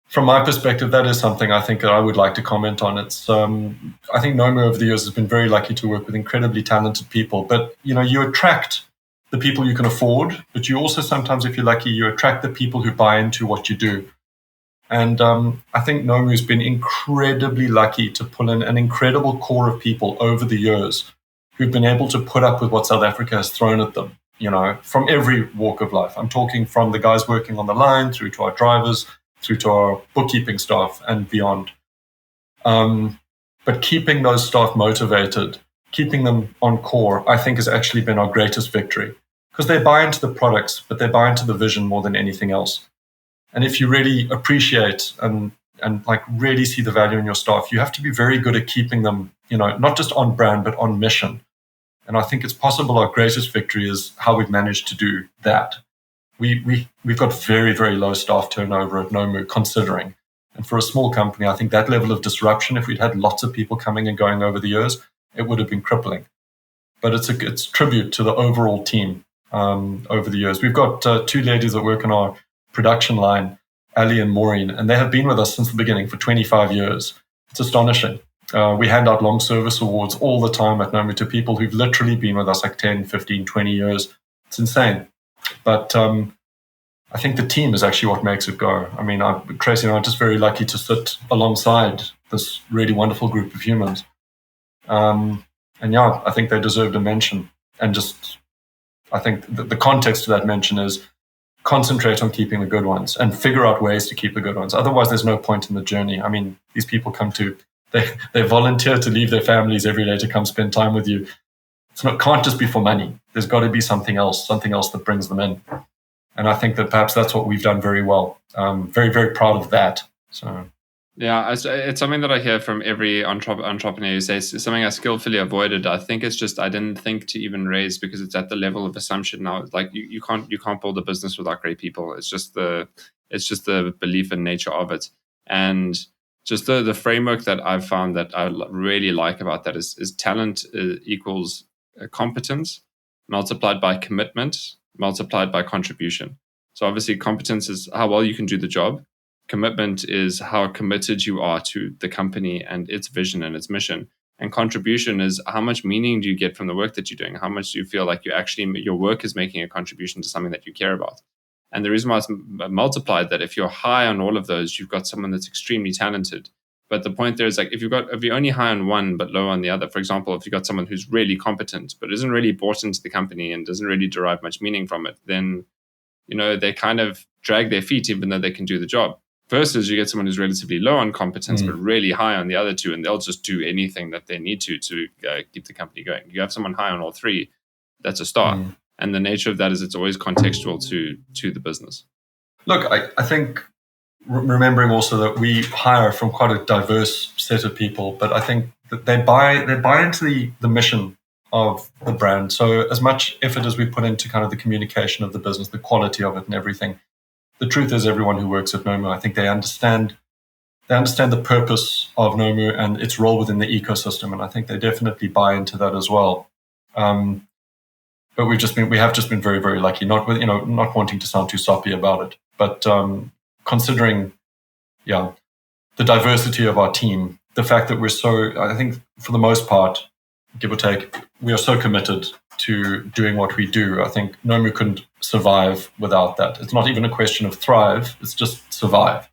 from my perspective, that is something I think that I would like to comment on. It's I think Nomu over the years has been very lucky to work with incredibly talented people, but you attract the people you can afford, but you also sometimes, if you're lucky, you attract the people who buy into what you do. And I think Nomu's been incredibly lucky to pull in an incredible core of people over the years who've been able to put up with what South Africa has thrown at them, from every walk of life. I'm talking from the guys working on the line through to our drivers, through to our bookkeeping staff and beyond. But keeping those staff motivated, keeping them on core, I think has actually been our greatest victory. Because they buy into the products, but they buy into the vision more than anything else. And if you really appreciate and like really see the value in your staff, you have to be very good at keeping them, not just on brand, but on mission. And I think it's possible our greatest victory is how we've managed to do that. We've got very, very low staff turnover at Nomu, considering. And for a small company, I think that level of disruption, if we'd had lots of people coming and going over the years, it would have been crippling. But it's tribute to the overall team. Over the years, we've got two ladies that work on our production line, Ali and Maureen, and they have been with us since the beginning for 25 years. It's astonishing. We hand out long service awards all the time at Nomu to people who've literally been with us like 10, 15, 20 years. It's insane. But I think the team is actually what makes it go. I mean, Tracy and I are just very lucky to sit alongside this really wonderful group of humans. And yeah, I think they deserved a mention. And just I think the context of that mention is concentrate on keeping the good ones and figure out ways to keep the good ones. Otherwise, there's no point in the journey. I mean, these people they volunteer to leave their families every day to come spend time with you. Can't just be for money. There's got to be something else that brings them in. And I think that perhaps that's what we've done very well. Very, very proud of that. So. Yeah, it's something that I hear from every entrepreneur who says it's something I skillfully avoided. I think it's just I didn't think to even raise because it's at the level of assumption now. Like you can't build a business without great people. It's just the belief and nature of it, and just the framework that I've found that I really like about that is talent equals competence multiplied by commitment multiplied by contribution. So obviously competence is how well you can do the job. Commitment is how committed you are to the company and its vision and its mission. And contribution is how much meaning do you get from the work that you're doing? How much do you feel like your work is making a contribution to something that you care about? And the reason why it's multiplied, that if you're high on all of those, you've got someone that's extremely talented. But the point there is, like, if you're only high on one but low on the other, for example, if you've got someone who's really competent but isn't really bought into the company and doesn't really derive much meaning from it, then they kind of drag their feet even though they can do the job. Versus you get someone who's relatively low on competence but really high on the other two, and they'll just do anything that they need to keep the company going. You have someone high on all three, that's a star. And the nature of that is it's always contextual to the business. Look, I think remembering also that we hire from quite a diverse set of people, but I think that they buy into the mission of the brand. So as much effort as we put into kind of the communication of the business, the quality of it and everything, the truth is everyone who works at Nomu, I think they understand the purpose of Nomu and its role within the ecosystem. And I think they definitely buy into that as well. But we have just been very, very lucky, not wanting to sound too soppy about it, but considering, the diversity of our team, the fact that I think for the most part, give or take, we are so committed to doing what we do. I think Nomu couldn't survive without that. It's not even a question of thrive, it's just survive.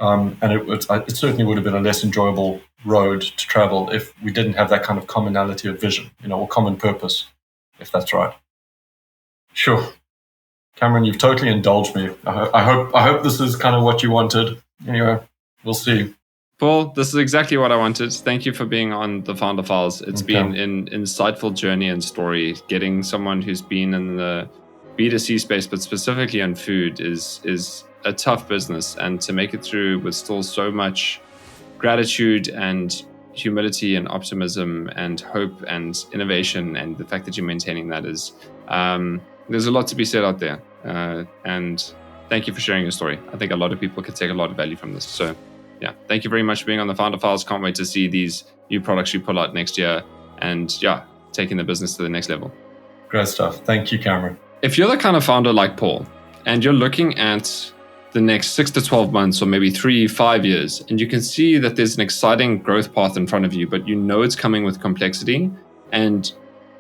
And it certainly would have been a less enjoyable road to travel if we didn't have that kind of commonality of vision, or common purpose, if that's right. Sure. Cameron, you've totally indulged me. I hope this is kind of what you wanted. Anyway, we'll see. Paul, this is exactly what I wanted. Thank you for being on the Founder Files. It's been an insightful journey and story. Getting someone who's been in the B2C space, but specifically on food, is a tough business. And to make it through with still so much gratitude and humility and optimism and hope and innovation, and the fact that you're maintaining that is, there's a lot to be said out there. And thank you for sharing your story. I think a lot of people could take a lot of value from this. So yeah, thank you very much for being on the Founder Files. Can't wait to see these new products you pull out next year and taking the business to the next level. Great stuff. Thank you, Cameron. If you're the kind of founder like Paul and you're looking at the next 6 to 12 months or maybe 3-5 years, and you can see that there's an exciting growth path in front of you, but it's coming with complexity, and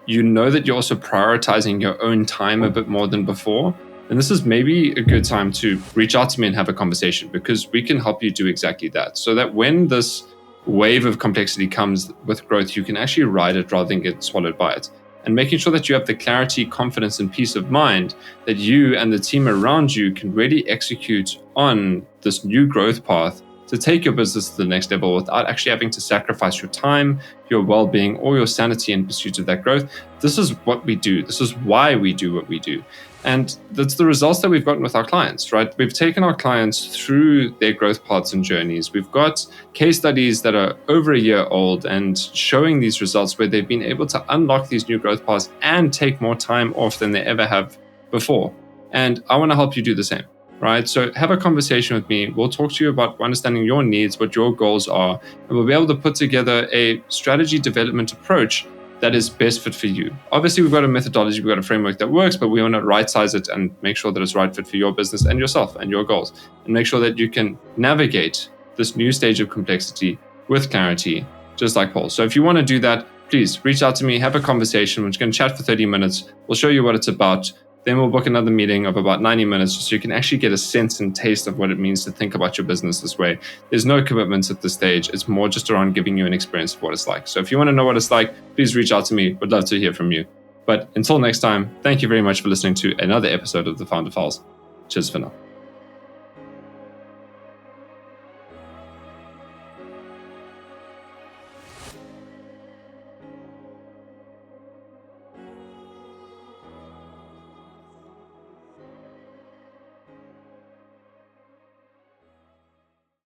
that you're also prioritizing your own time a bit more than before, and this is maybe a good time to reach out to me and have a conversation, because we can help you do exactly that, so that when this wave of complexity comes with growth, you can actually ride it rather than get swallowed by it. And making sure that you have the clarity, confidence, and peace of mind that you and the team around you can really execute on this new growth path to take your business to the next level without actually having to sacrifice your time, your well-being, or your sanity in pursuit of that growth. This is what we do. This is why we do what we do. And that's the results that we've gotten with our clients, right? We've taken our clients through their growth paths and journeys. We've got case studies that are over a year old and showing these results where they've been able to unlock these new growth paths and take more time off than they ever have before. And I want to help you do the same, right? So have a conversation with me. We'll talk to you about understanding your needs, what your goals are, and we'll be able to put together a strategy development approach that is best fit for you. Obviously, we've got a methodology, we've got a framework that works, but we want to right size it and make sure that it's right fit for your business and yourself and your goals, and make sure that you can navigate this new stage of complexity with clarity, just like Paul. So if you want to do that, please reach out to me, have a conversation. We're just going to chat for 30 minutes. We'll show you what it's about. Then we'll book another meeting of about 90 minutes so you can actually get a sense and taste of what it means to think about your business this way. There's no commitments at this stage. It's more just around giving you an experience of what it's like. So if you want to know what it's like, please reach out to me. Would love to hear from you. But until next time, thank you very much for listening to another episode of the Founder Files. Cheers for now.